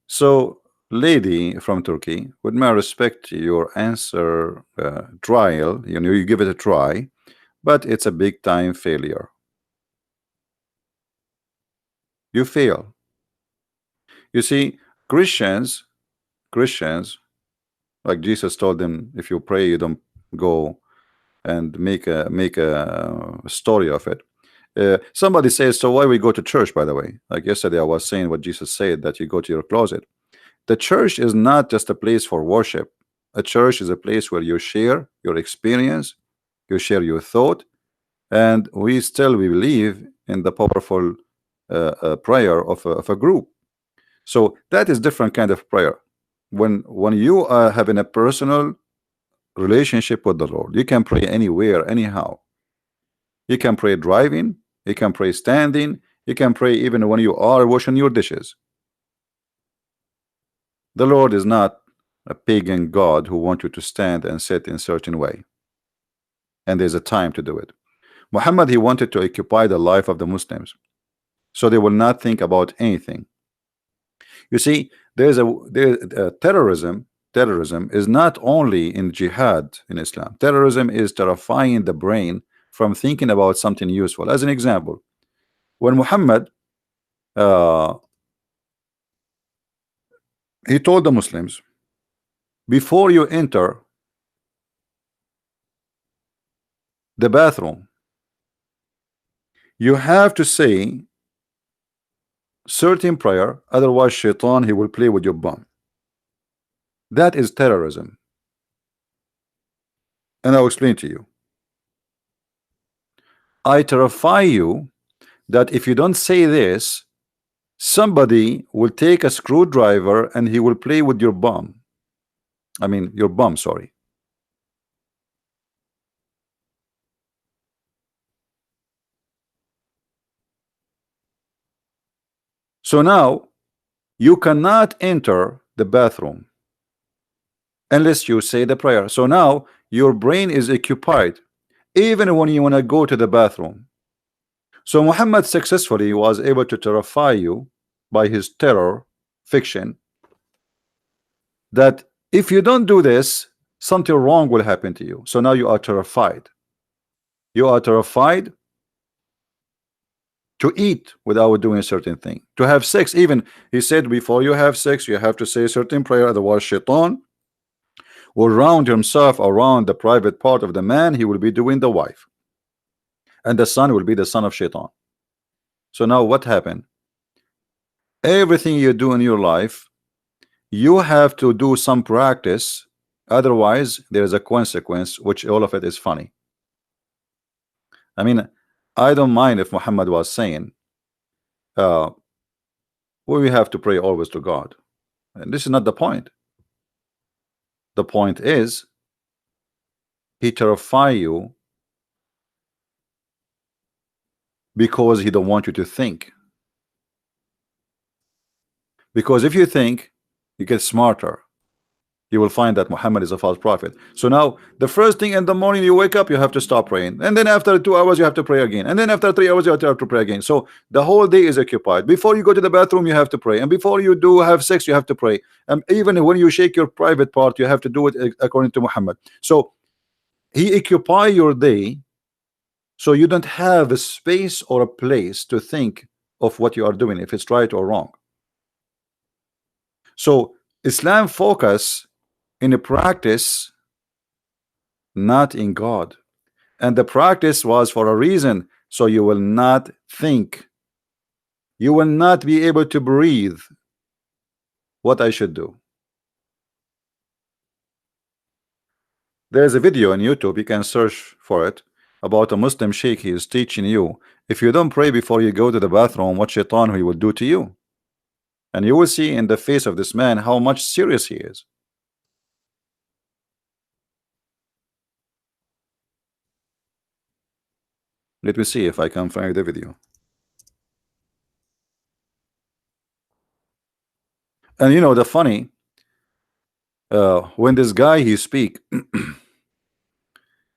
So, lady from Turkey, with my respect to your answer, trial, you know, you give it a try, but it's a big time failure. You fail. You see, Christians, like Jesus told them, if you pray, you don't go and make a story of it. Somebody says, so why we go to church? By the way, like yesterday, I was saying what Jesus said, that you go to your closet. The church is not just a place for worship. A church is a place where you share your experience, you share your thought, and we believe in the powerful prayer of a group. So that is different kind of prayer. When you are having a personal relationship with the Lord, you can pray anywhere, anyhow. You can pray driving, you can pray standing, you can pray even when you are washing your dishes. The Lord is not a pagan God who wants you to stand and sit in a certain way, and there's a time to do it. Muhammad, he wanted to occupy the life of the Muslims, so they will not think about anything. You see, there's terrorism. Terrorism is not only in jihad in Islam. Terrorism is terrifying the brain from thinking about something useful. As an example, when Muhammad he told the Muslims, before you enter the bathroom, you have to say certain prayer, otherwise shaitan he will play with your bum. That is terrorism. And I'll explain to you. I terrify you that if you don't say this, somebody will take a screwdriver and he will play with your bum. I mean, your bum, sorry. So now you cannot enter the bathroom unless you say the prayer. So now your brain is occupied even when you want to go to the bathroom. So Muhammad successfully was able to terrify you by his terror fiction that if you don't do this, something wrong will happen to you. So now you are terrified. You are terrified to eat without doing a certain thing, to have sex. Even he said before you have sex you have to say a certain prayer, otherwise shaitan will round himself around the private part of the man. He will be doing the wife, and the son will be the son of shaitan. So now what happened? Everything you do in your life, you have to do some practice, otherwise there is a consequence, which all of it is funny. I mean, I don't mind if Muhammad was saying we have to pray always to God, and this is not the point. The point is he terrify you because he don't want you to think. Because if you think, you get smarter. You will find that Muhammad is a false prophet. So now the first thing in the morning you wake up, you have to stop praying, and then after 2 hours you have to pray again, and then after 3 hours you have to pray again. So the whole day is occupied. Before you go to the bathroom you have to pray, and before you do have sex you have to pray, and even when you shake your private part you have to do it according to Muhammad. So he occupy your day, so you don't have a space or a place to think of what you are doing, if it's right or wrong. So Islam focus in a practice, not in God, and the practice was for a reason, so you will not think, you will not be able to breathe what I should do. There's a video on YouTube, you can search for it, about a Muslim sheikh. He is teaching you, if you don't pray before you go to the bathroom, what shaitan he will do to you. And you will see in the face of this man how much serious he is. Let me see if I can find the video. And you know the funny, when this guy he speak,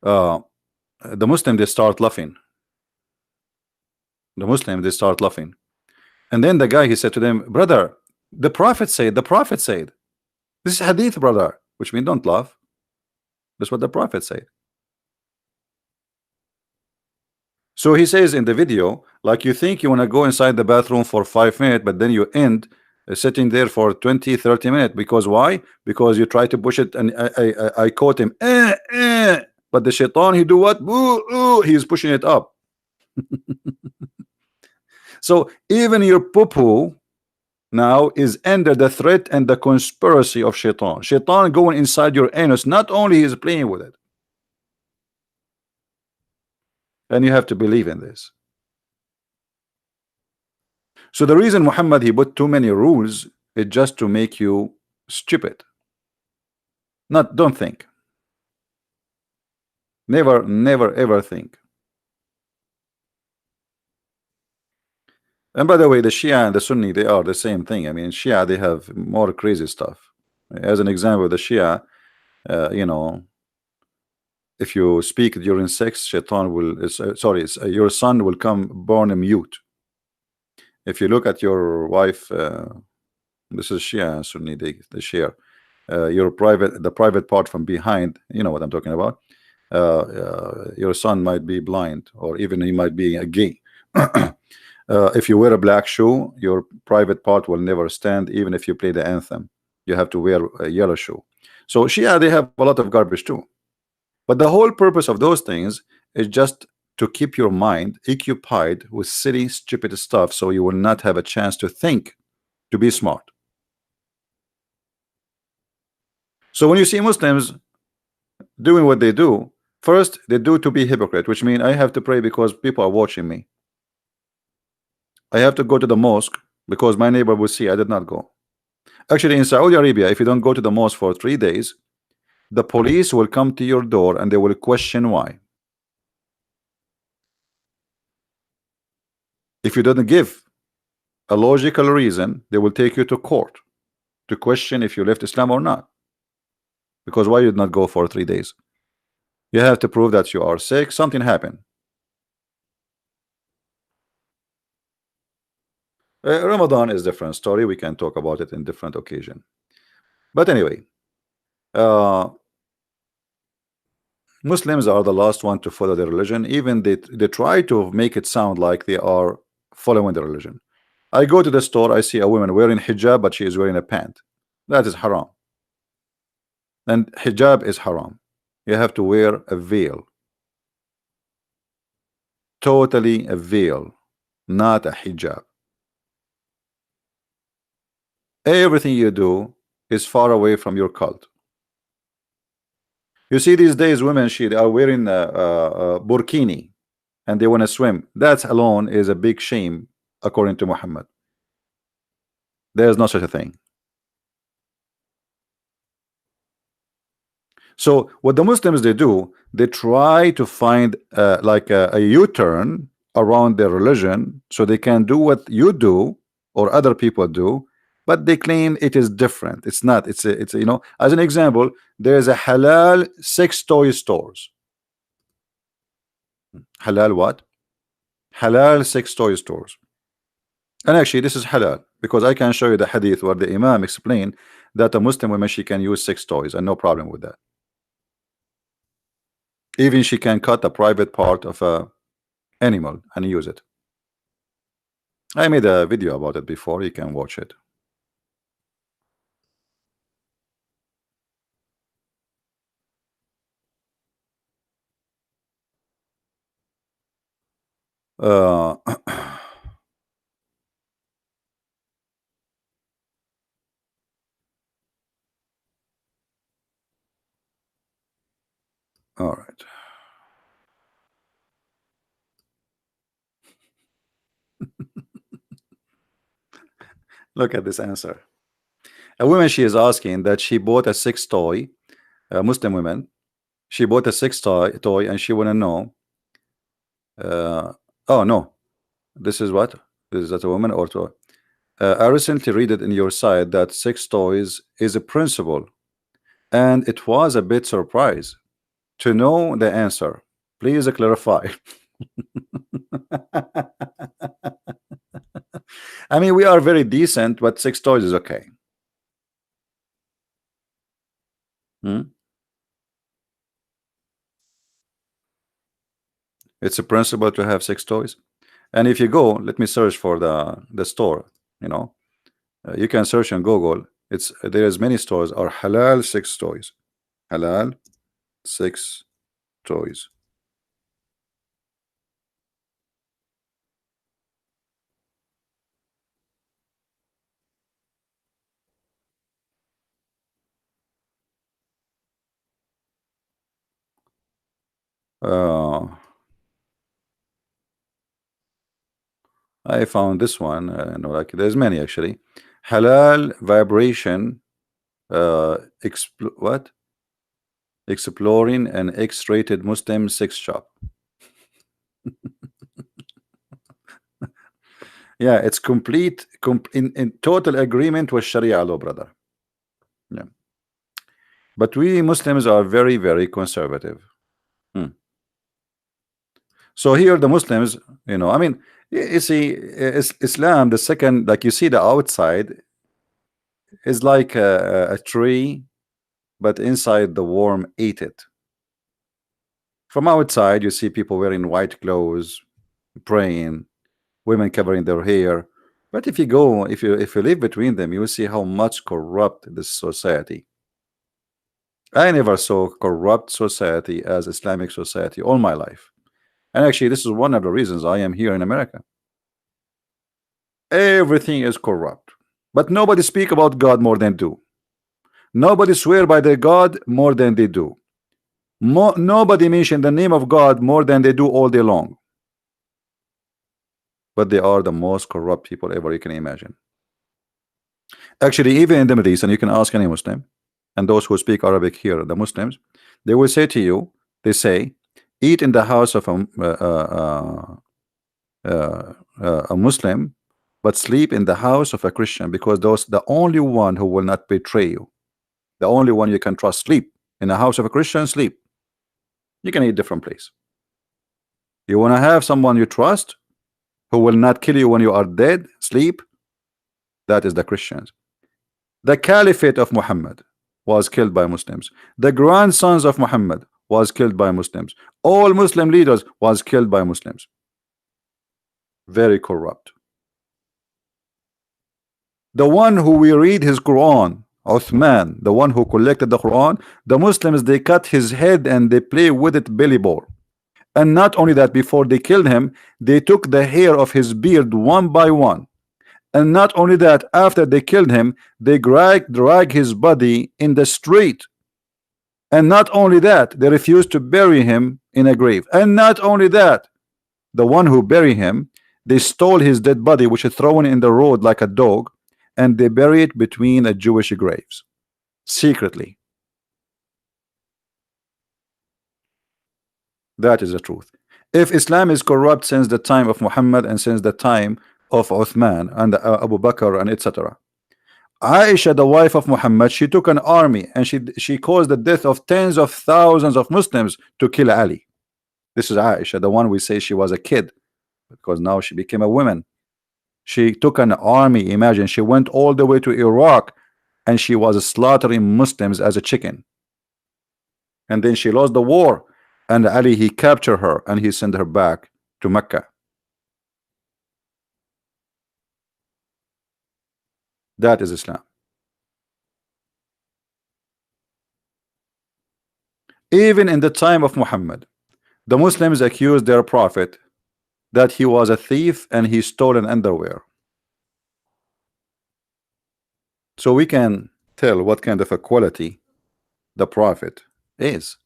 the Muslim they start laughing. The Muslim they start laughing, and then the guy he said to them, brother, the Prophet said, this is hadith, brother, which means don't laugh. That's what the Prophet said. So he says in the video, like you think you want to go inside the bathroom for 5 minutes, but then you end sitting there for 20-30 minutes. Because why? Because you try to push it, and I caught him, but the shaitan he do what? He is pushing it up. So even your poo-poo now is under the threat and the conspiracy of shaitan. Shaitan going inside your anus, not only is playing with it, and you have to believe in this. So the reason Muhammad he put too many rules is just to make you stupid. Don't think. Never ever think. And by the way, the Shia and the Sunni, they are the same thing. I mean, Shia, they have more crazy stuff. As an example, the Shia, you know, if you speak during sex, shaitan will, your son will come born mute. If you look at your wife, this is Shia and Sunni, they share the private part from behind, you know what I'm talking about. Your son might be blind, or even he might be a gay. If you wear a black shoe, your private part will never stand, even if you play the anthem. You have to wear a yellow shoe. So Shia, they have a lot of garbage too. But the whole purpose of those things is just to keep your mind occupied with silly, stupid stuff, so you will not have a chance to think, to be smart. So when you see Muslims doing what they do, first they do to be hypocrite, which means I have to pray because people are watching me. I have to go to the mosque because my neighbor will see I did not go. Actually, in Saudi Arabia, if you don't go to the mosque for 3 days, the police will come to your door and they will question why. If you don't give a logical reason, they will take you to court to question if you left Islam or not. Because why you did not go for 3 days? You have to prove that you are sick, something happened. Ramadan is a different story. We can talk about it in different occasion. But anyway, Muslims are the last one to follow their religion. Even they try to make it sound like they are following the religion. I go to the store, I see a woman wearing hijab, but she is wearing a pant. That is haram. And hijab is haram. You have to wear a veil. Totally a veil, not a hijab. Everything you do is far away from your cult. You see these days women, they are wearing a burkini and they want to swim. That alone is a big shame according to Muhammad. There is no such a thing. So what the Muslims they do, they try to find like a U-turn around their religion so they can do what you do or other people do, but they claim it is different. It's not. It's you know, as an example, there is a halal sex toy stores. Halal what? Halal sex toy stores. And actually this is halal because I can show you the hadith where the Imam explained that a Muslim woman, she can use sex toys and no problem with that. Even she can cut a private part of a animal and use it. I made a video about it before, you can watch it. All right. Look at this answer. A woman, she is asking that she bought a sex toy, a Muslim woman. She bought a sex toy and she want to know. Oh no, this is what? Is that a woman or to? I recently read it in your site that sex toys is a principle, and it was a bit surprise to know the answer. Please clarify. I mean, we are very decent, but sex toys is okay. It's a principle to have sex toys. And if you go, let me search for the store, you know, you can search on Google. It's there's many stores are halal sex toys. Halal sex toys. I found this one. No, like there's many actually. Halal vibration. What? Exploring an X-rated Muslim sex shop. Yeah, it's complete in total agreement with Sharia law, brother. Yeah, but we Muslims are very, very conservative. So here the Muslims, you know, I mean, you see, Islam, the second, like you see the outside is like a tree, but inside the worm ate it. From outside, you see people wearing white clothes, praying, women covering their hair. But if you go, if you live between them, you will see how much corrupt this society. I never saw corrupt society as Islamic society all my life. And actually, this is one of the reasons I am here in America. Everything is corrupt, but nobody speak about God more than do. Nobody swear by their God more than they do. Nobody mention the name of God more than they do all day long. But they are the most corrupt people ever you can imagine. Actually, even in the Middle East, and you can ask any Muslim, and those who speak Arabic here, the Muslims, they will say to you, they say, eat in the house of a Muslim, but sleep in the house of a Christian, because those the only one who will not betray you, the only one you can trust. Sleep in the house of a Christian, sleep. You can eat different place. You want to have someone you trust who will not kill you when you are dead, sleep. That is the Christians. The Caliphate of Muhammad was killed by Muslims. The grandsons of Muhammad was killed by Muslims. All Muslim leaders was killed by Muslims. Very corrupt. The one who we read his Quran, Uthman, the one who collected the Quran, the Muslims, they cut his head and they play with it belly ball. And not only that, before they killed him, they took the hair of his beard one by one. And not only that, after they killed him, they drag his body in the street. And not only that, they refused to bury him in a grave. And not only that, the one who buried him, they stole his dead body, which is thrown in the road like a dog, and they bury it between the Jewish graves secretly. That is the truth. If Islam is corrupt since the time of Muhammad and since the time of Uthman and Abu Bakr and etc., Aisha, the wife of Muhammad, she took an army and she caused the death of tens of thousands of Muslims to kill Ali. This is Aisha, the one we say she was a kid, because now she became a woman. She took an army. Imagine, she went all the way to Iraq and she was slaughtering Muslims as a chicken. And then she lost the war, and Ali, he captured her and he sent her back to Mecca. That is Islam. Even in the time of Muhammad, the Muslims accused their prophet that he was a thief and he stole an underwear. So we can tell what kind of a quality the prophet is.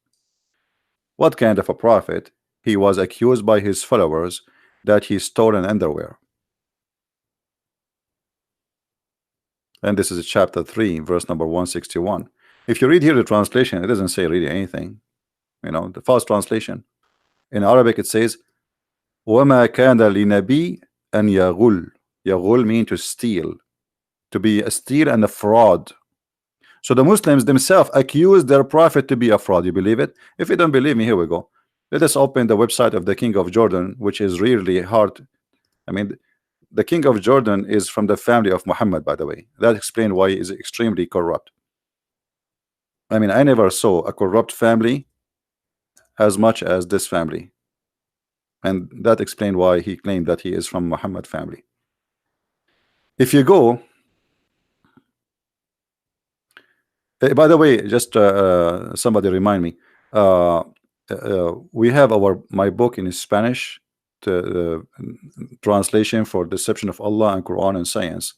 What kind of a prophet? He was accused by his followers that he stole an underwear. And this is chapter 3, verse number 161. If you read here the translation, it doesn't say really anything. You know, the first translation. In Arabic it says, وَمَا كَانَ لِنَبِي أَنْ يَغُلْ. يَغُلْ means to steal. To be a steal and a fraud. So the Muslims themselves accuse their prophet to be a fraud. You believe it? If you don't believe me, here we go. Let us open the website of the King of Jordan, which is really hard. I mean, the King of Jordan is from the family of Muhammad, by the way. That explains why he is extremely corrupt. I mean, I never saw a corrupt family as much as this family. And that explains why he claimed that he is from Muhammad family. If you go, by the way, just somebody remind me, we have my book in Spanish, translation for Deception of Allah and Quran and Science.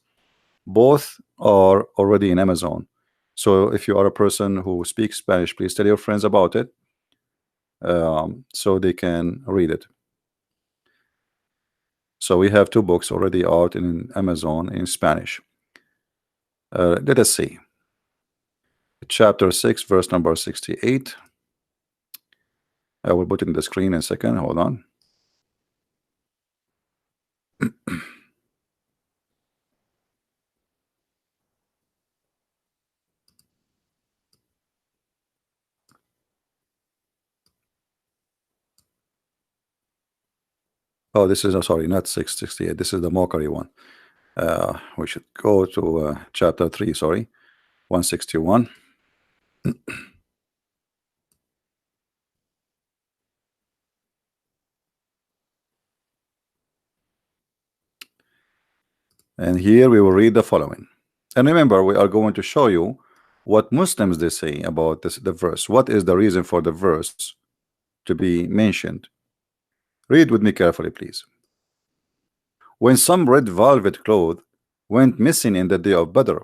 Both are already in Amazon. So if you are a person who speaks Spanish, please tell your friends about it, so they can read it. So we have 2 books already out in Amazon in Spanish. Let us see. Chapter 6, verse number 68. I will put it in the screen in a second. Hold on. Oh, this is, sorry, not 668. This is the mockery one. We should go to chapter 3, sorry, 161. And here we will read the following. And remember, we are going to show you what Muslims they say about the verse. What is the reason for the verse to be mentioned? Read with me carefully, please. When some red velvet cloth went missing in the day of Badr,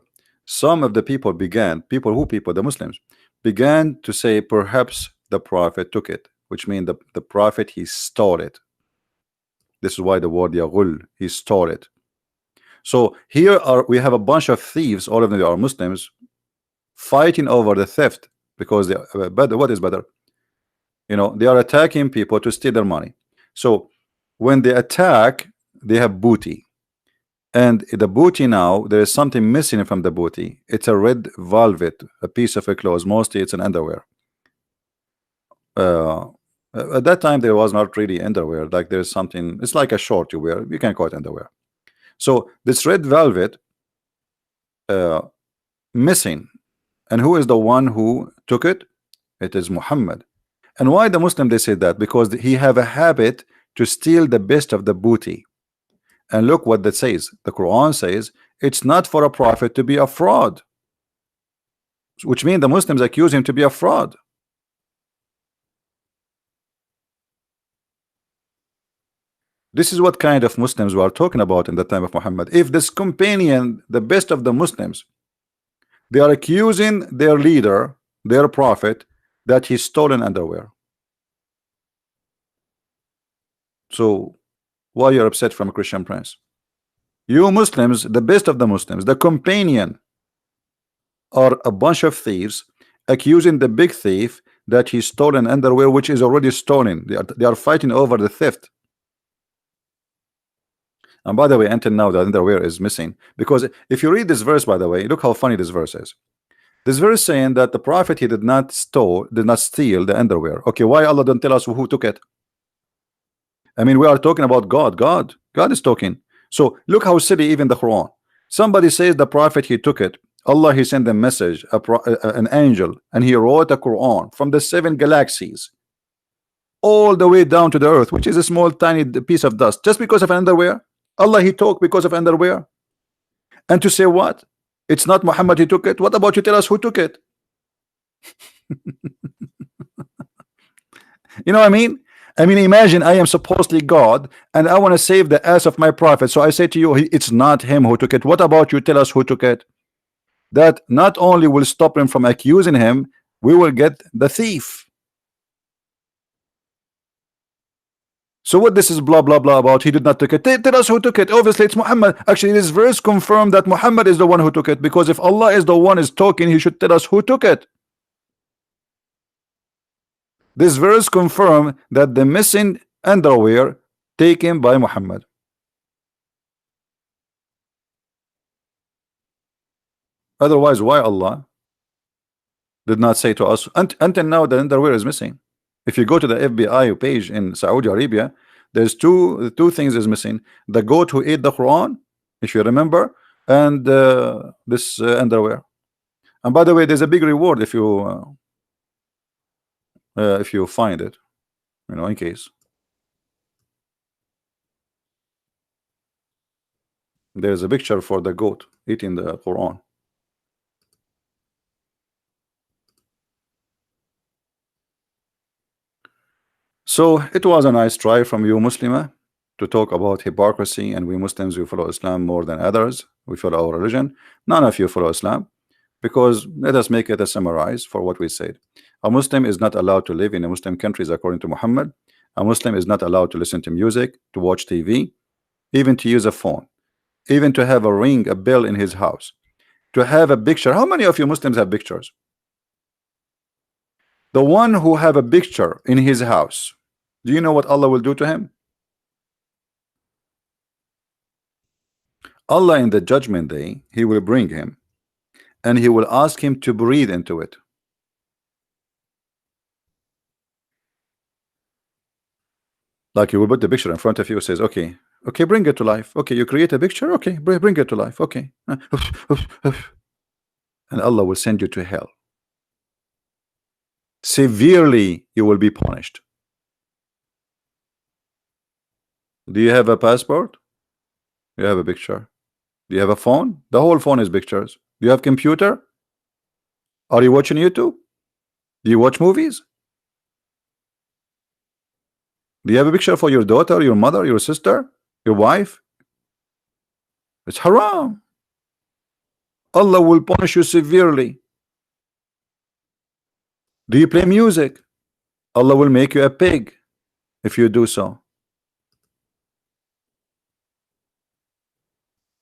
some of the people began, the Muslims, began to say perhaps the Prophet took it, which means the Prophet, he stole it. This is why the word yaghul, he stole it. So here we have a bunch of thieves, all of them are Muslims, fighting over the theft, because they better, what is better, you know, they are attacking people to steal their money. So when they attack, they have booty, and the booty, now there is something missing from the booty. It's a red velvet, a piece of a clothes, mostly it's an underwear. At that time there was not really underwear, like there's something, it's like a short you wear, you can call it underwear. So this red velvet missing, and who is the one who took it? It is Muhammad. And why the Muslim they say that? Because he have a habit to steal the best of the booty. And look what that says. The Quran says it's not for a prophet to be a fraud, which means the Muslims accuse him to be a fraud. This is what kind of Muslims we are talking about in the time of Muhammad. If this companion, the best of the Muslims, they are accusing their leader, their prophet, that he's stolen underwear. So why you're upset from a Christian prince? You Muslims, the best of the Muslims, the companion, are a bunch of thieves accusing the big thief that he stolen underwear, which is already stolen. They are fighting over the theft. And by the way, until now the underwear is missing, because if you read this verse, by the way, look how funny this verse is. This verse saying that the prophet, he did not steal the underwear. Okay, why Allah don't tell us who took it? I mean, we are talking about God. God is talking. So look how silly even the Quran. Somebody says the prophet, he took it. Allah, he sent a message, an angel, and he wrote a Quran from the 7 galaxies all the way down to the earth, which is a small tiny piece of dust, just because of underwear. Allah, he talked because of underwear. And to say what? It's not Muhammad, he took it. What about you tell us who took it? You know what I mean? I mean, imagine I am supposedly God and I want to save the ass of my prophet. So I say to you, it's not him who took it. What about you tell us who took it? That not only will stop him from accusing him, we will get the thief. So what this is blah blah blah about? He did not take it. Tell us who took it. Obviously it's Muhammad. Actually this verse confirmed that Muhammad is the one who took it, because if Allah is the one is talking, he should tell us who took it. This verse confirmed that the missing underwear taken by Muhammad. Otherwise, why Allah did not say to us until now the underwear is missing? If you go to the FBI page in Saudi Arabia, there's two things is missing: the goat who ate the Quran, if you remember, and this underwear. And by the way, there's a big reward if you find it, you know, in case. There's a picture for the goat eating the Quran. So it was a nice try from you, Muslima, to talk about hypocrisy, and we Muslims, we follow Islam more than others. We follow our religion. None of you follow Islam, because let us make it a summarize for what we said. A Muslim is not allowed to live in a Muslim countries according to Muhammad. A Muslim is not allowed to listen to music, to watch TV, even to use a phone, even to have a ring, a bell in his house, to have a picture. How many of you Muslims have pictures? The one who have a picture in his house, do you know what Allah will do to him? Allah in the judgment day, he will bring him and he will ask him to breathe into it. Like, you will put the picture in front of you, says, okay, bring it to life. Okay, you create a picture, okay, bring it to life. Okay. And Allah will send you to hell. Severely you will be punished. Do you have a passport? You have a picture. Do you have a phone? The whole phone is pictures. Do you have computer? Are you watching YouTube? Do you watch movies? Do you have a picture for your daughter, your mother, your sister, your wife? It's haram. Allah will punish you severely. Do you play music? Allah will make you a pig if you do so.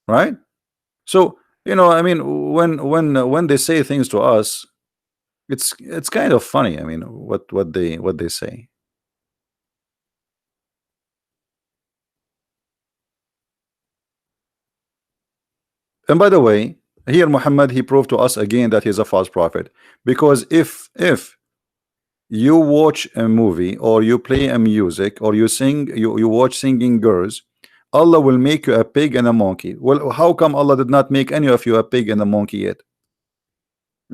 Right? So, I mean, when they say things to us, it's kind of funny. I mean, what they say. And by the way, here Muhammad, he proved to us again that he's a false prophet, because if you watch a movie or you play a music or you sing, you watch singing girls, Allah will make you a pig and a monkey. Well, how come Allah did not make any of you a pig and a monkey yet?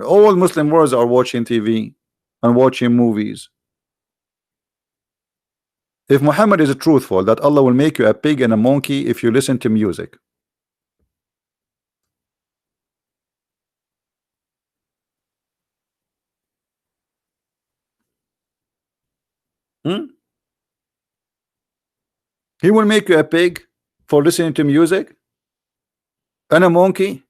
All Muslim worlds are watching TV and watching movies. If Muhammad is truthful that Allah will make you a pig and a monkey if you listen to music, hmm? He will make you a pig for listening to music and a monkey.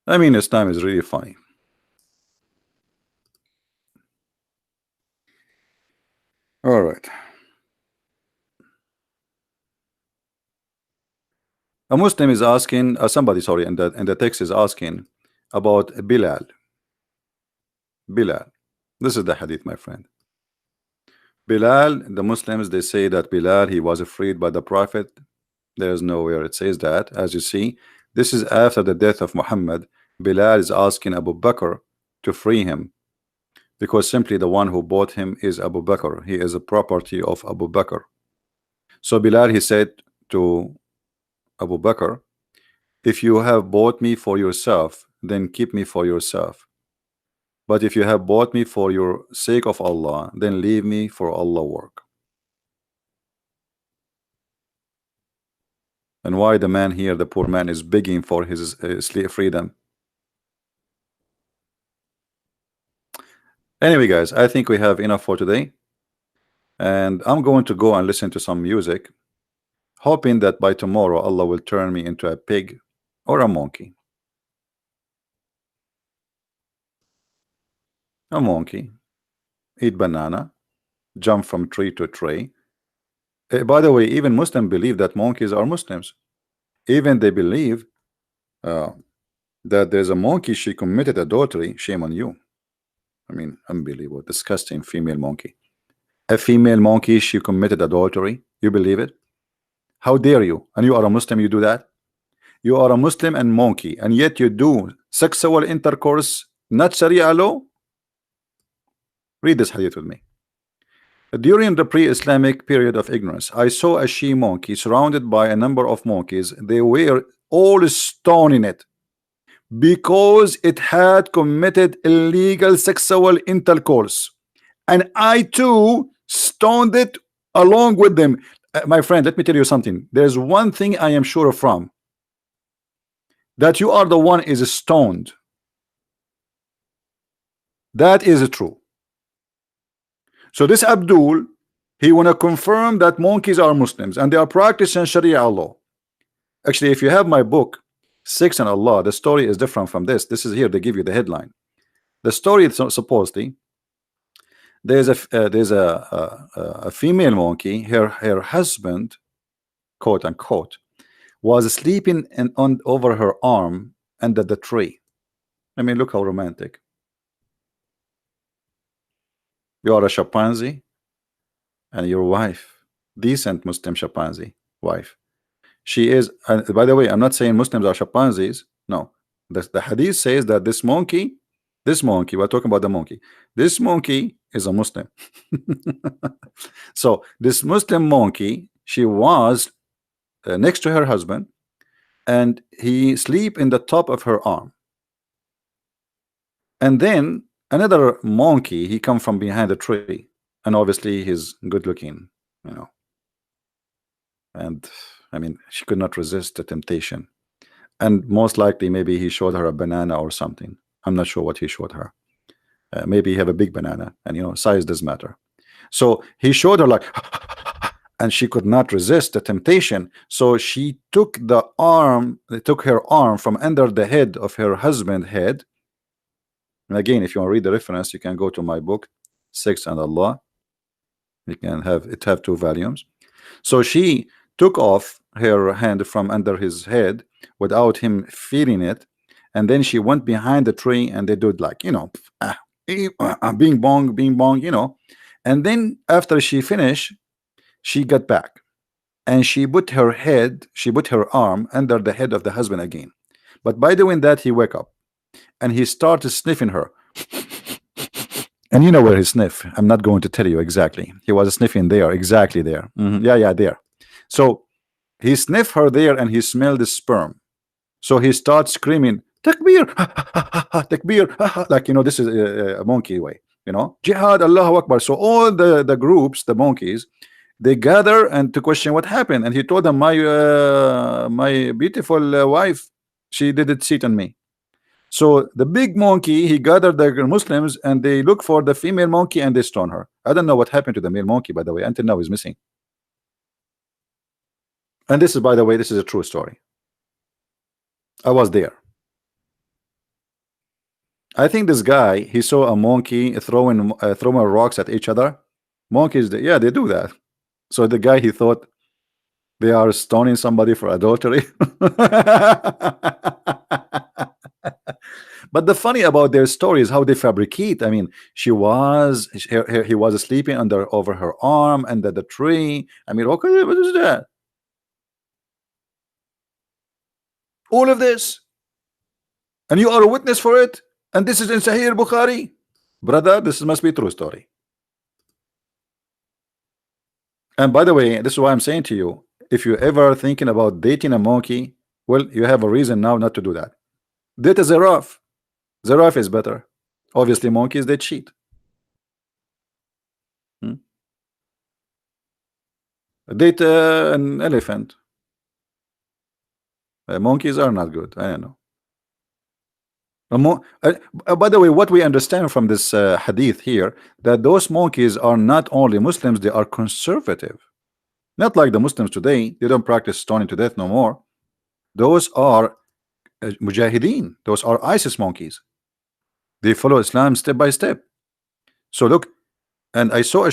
I mean, Islam is really funny. All right. A Muslim is asking, somebody, sorry, and the text is asking about Bilal. Bilal. This is the hadith, my friend. Bilal, the Muslims, they say that Bilal, he was freed by the Prophet. There's nowhere it says that. As you see, this is after the death of Muhammad. Bilal is asking Abu Bakr to free him, because simply the one who bought him is Abu Bakr. He is a property of Abu Bakr. So Bilal, he said to Abu Bakr, if you have bought me for yourself, then keep me for yourself. But if you have bought me for your sake of Allah, then leave me for Allah work. And why the man here, the poor man, is begging for his slave freedom? Anyway, guys, I think we have enough for today. And I'm going to go and listen to some music, hoping that by tomorrow Allah will turn me into a pig or a monkey. A monkey, eat banana, jump from tree to tree. By the way, even Muslims believe that monkeys are Muslims. Even they believe that there's a monkey, she committed adultery. Shame on you. I mean, unbelievable, disgusting female monkey. A female monkey, she committed adultery. You believe it? How dare you? And you are a Muslim, you do that? You are a Muslim and monkey, and yet you do sexual intercourse, not Sharia law? Read this hadith with me. During the pre-Islamic period of ignorance, I saw a she monkey surrounded by a number of monkeys. They were all stoning it because it had committed illegal sexual intercourse, and I too stoned it along with them. My friend, let me tell you something. There's one thing I am sure from, that you are the one is stoned. That is true. So this Abdul, he want to confirm that monkeys are Muslims and they are practicing Sharia law. Actually, if you have my book, Sex and Allah, the story is different from this. This is here, they give you the headline. The story is supposedly there's a female monkey. Her husband, quote unquote, was sleeping over her arm under the tree. I mean, look how romantic. You are a chimpanzee and your wife, decent Muslim chimpanzee wife, she is, by the way, I'm not saying Muslims are chimpanzees. No, the hadith says that this monkey, we're talking about the monkey, this monkey is a Muslim. So this Muslim monkey, she was next to her husband, and he sleep in the top of her arm. And then another monkey, he come from behind the tree, and obviously he's good looking, you know. And I mean, she could not resist the temptation. and most likely maybe he showed her a banana or something. I'm not sure what he showed her. Maybe he have a big banana, and size does matter. So he showed her like, and she could not resist the temptation. So she took her arm from under the head of her husband's head. And again, if you want to read the reference, you can go to my book, Sex and Allah. You can have 2 volumes. So she took off her hand from under his head without him feeling it, and then she went behind the tree, and they did like bing bong, and then after she finished, she got back and she put her arm under the head of the husband again. But by doing that, he woke up and he started sniffing her. And you know where he sniffed. I'm not going to tell you exactly. He was sniffing there, exactly there. Yeah, there. So he sniffed her there and he smelled the sperm. So he starts screaming, Takbir, Takbir, like, this is a monkey way, Jihad, Allahu Akbar. So all the groups, the monkeys, they gather and to question what happened. And he told them, my beautiful wife, she didn't cheat on me. So the big monkey, he gathered the Muslims and they look for the female monkey and they stone her. I don't know what happened to the male monkey, by the way. Until now, he's missing. And this is, by the way, this is a true story. I was there. I think this guy, he saw a monkey throwing rocks at each other. Monkeys, yeah, they do that. So the guy, he thought they are stoning somebody for adultery. But the funny about their story is how they fabricate. I mean, he was sleeping over her arm under the tree. I mean, what is that? All of this, and you are a witness for it, and this is in Sahih Bukhari, brother. This must be a true story. And by the way, this is why I'm saying to you, if you're ever thinking about dating a monkey, well, you have a reason now not to do that. Date a giraffe. Giraffe is better. Obviously, monkeys, they cheat. Date an elephant. Monkeys are not good. I don't know. By the way, what we understand from this hadith here, that those monkeys are not only Muslims, they are conservative. Not like the Muslims today. They don't practice stoning to death no more. Those are mujahideen. Those are ISIS monkeys. They follow Islam step by step. So look, and I saw a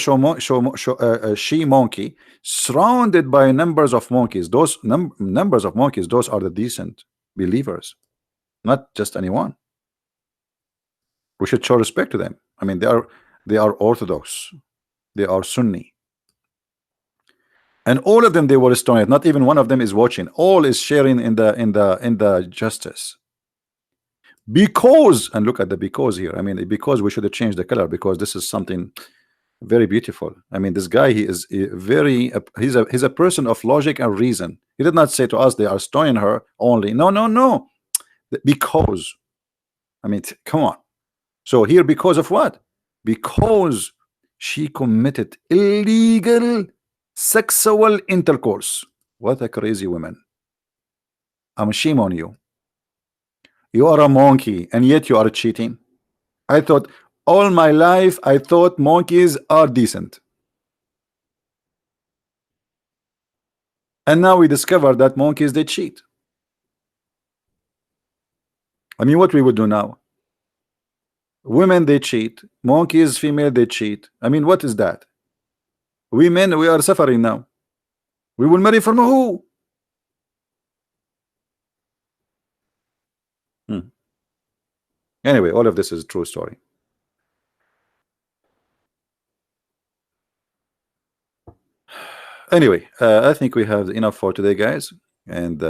she monkey surrounded by numbers of monkeys. Those numbers of monkeys, those are the decent believers, not just anyone. We should show respect to them. I mean, they are Orthodox, they are Sunni, and all of them, they were stoned. Not even one of them is watching. All is sharing in the justice. Because, and look at the because here. I mean, because we should have changed the color, because this is something very beautiful. I mean, this guy, he is he's a person of logic and reason. He did not say to us they are stoning her only. No. Because, I mean, come on. So here, because of what? Because she committed illegal sexual intercourse. What a crazy woman. I'm shame on you. You are a monkey and yet you are cheating. I thought all my life, I thought monkeys are decent. And now we discover that monkeys, they cheat. I mean, what we would do now? Women, they cheat. Monkeys, female, they cheat. I mean, what is that? We men, we are suffering now. We will marry from who? Anyway, all of this is a true story. Anyway, I think we have enough for today, guys, and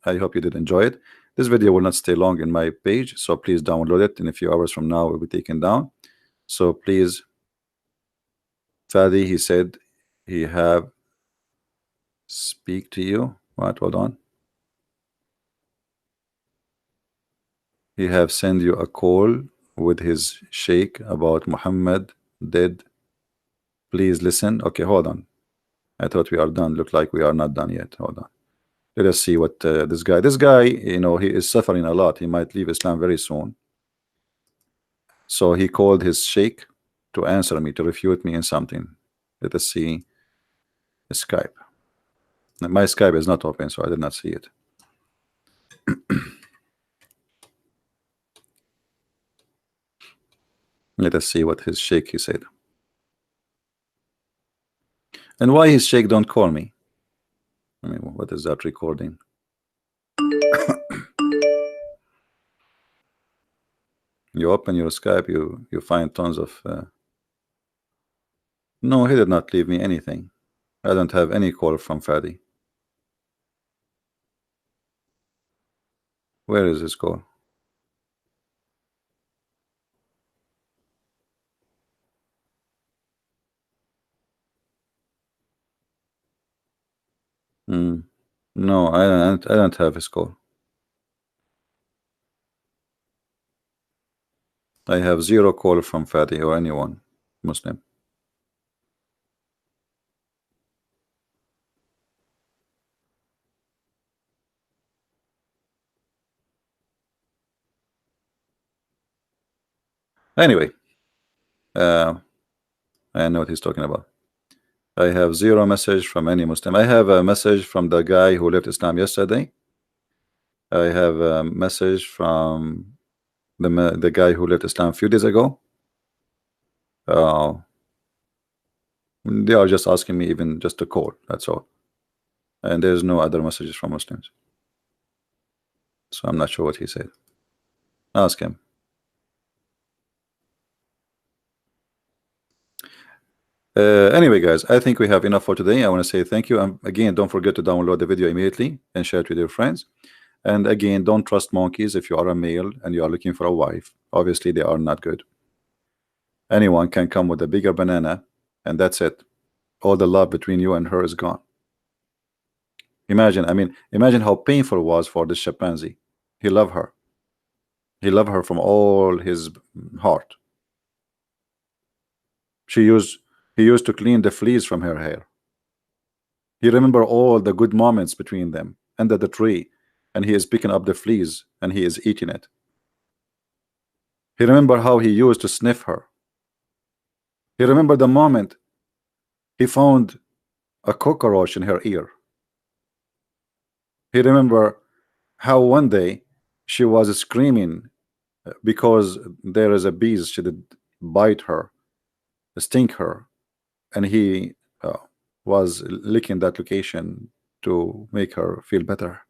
I hope you did enjoy it. This video will not stay long in my page, so please download it. In a few hours from now, it will be taken down. So please, Fadi, he said he have speak to you. What? Hold on. He have send you a call with his sheikh about Muhammad dead. Please listen. Okay, hold on. I thought we are done. Look like we are not done yet. Hold on. Let us see what this guy, you know, he is suffering a lot. He might leave Islam very soon. So he called his sheikh to answer me, to refute me in something. Let us see Skype. My Skype is not open, so I did not see it. Let us see what his sheikh he said. And why his sheikh don't call me? I mean, what is that recording? You open your Skype, you find tons of no, he did not leave me anything. I don't have any call from Fadi. Where is his call? No, I don't have his call. I have 0 call from Fadi or anyone Muslim. Anyway, I know what he's talking about. I have 0 message from any Muslim. I have a message from the guy who left Islam yesterday. I have a message from the guy who left Islam a few days ago. They are just asking me even just to call. That's all. And there's no other messages from Muslims. So I'm not sure what he said. Ask him. Anyway, guys, I think we have enough for today. I want to say thank you. And again, don't forget to download the video immediately and share it with your friends. And again, don't trust monkeys. If you are a male and you are looking for a wife, obviously they are not good. Anyone can come with a bigger banana, and that's it. All the love between you and her is gone. Imagine, I mean, imagine how painful it was for this chimpanzee. He loved her. He loved her from all his heart. He used to clean the fleas from her hair. He remember all the good moments between them under the tree, and he is picking up the fleas and he is eating it. He remember how he used to sniff her. He remember the moment he found a cockroach in her ear. He remember how one day she was screaming because there is a bee she did bite her, sting her, and he was licking that location to make her feel better.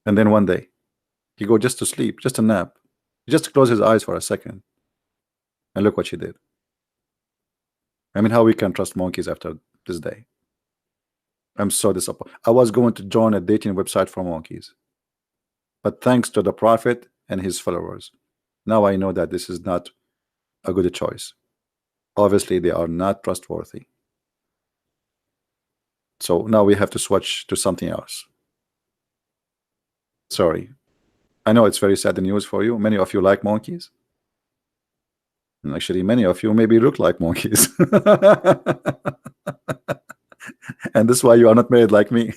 And then one day he go just to sleep, just a nap. He just closed his eyes for a second, and look what she did. I mean, how we can trust monkeys after this day? I'm so disappointed. I was going to join a dating website for monkeys, but thanks to the Prophet and his followers, now I know that this is not a good choice. Obviously, they are not trustworthy. So now we have to switch to something else. Sorry. I know it's very sad news for you. Many of you like monkeys. And actually, many of you maybe look like monkeys. And this is why you are not married like me.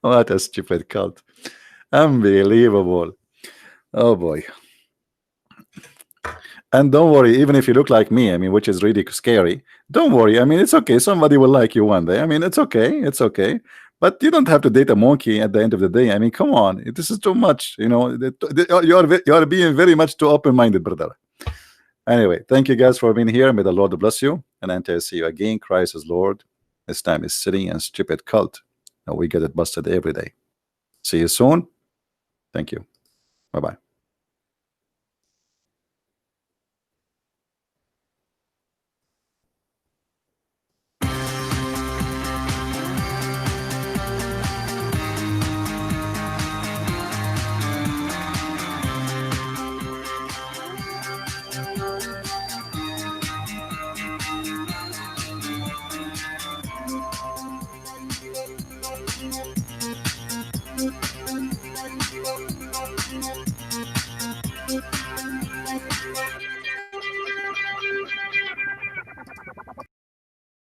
What a stupid cult. Unbelievable. Oh boy. And don't worry, even if you look like me, I mean, which is really scary, don't worry. I mean, it's okay. Somebody will like you one day. I mean, it's okay. It's okay. But you don't have to date a monkey at the end of the day. I mean, come on. This is too much. You know, you are being very much too open-minded, brother. Anyway, thank you guys for being here. May the Lord bless you. And until I see you again, Christ is Lord. This time is silly and stupid cult. And we get it busted every day. See you soon. Thank you. Bye-bye.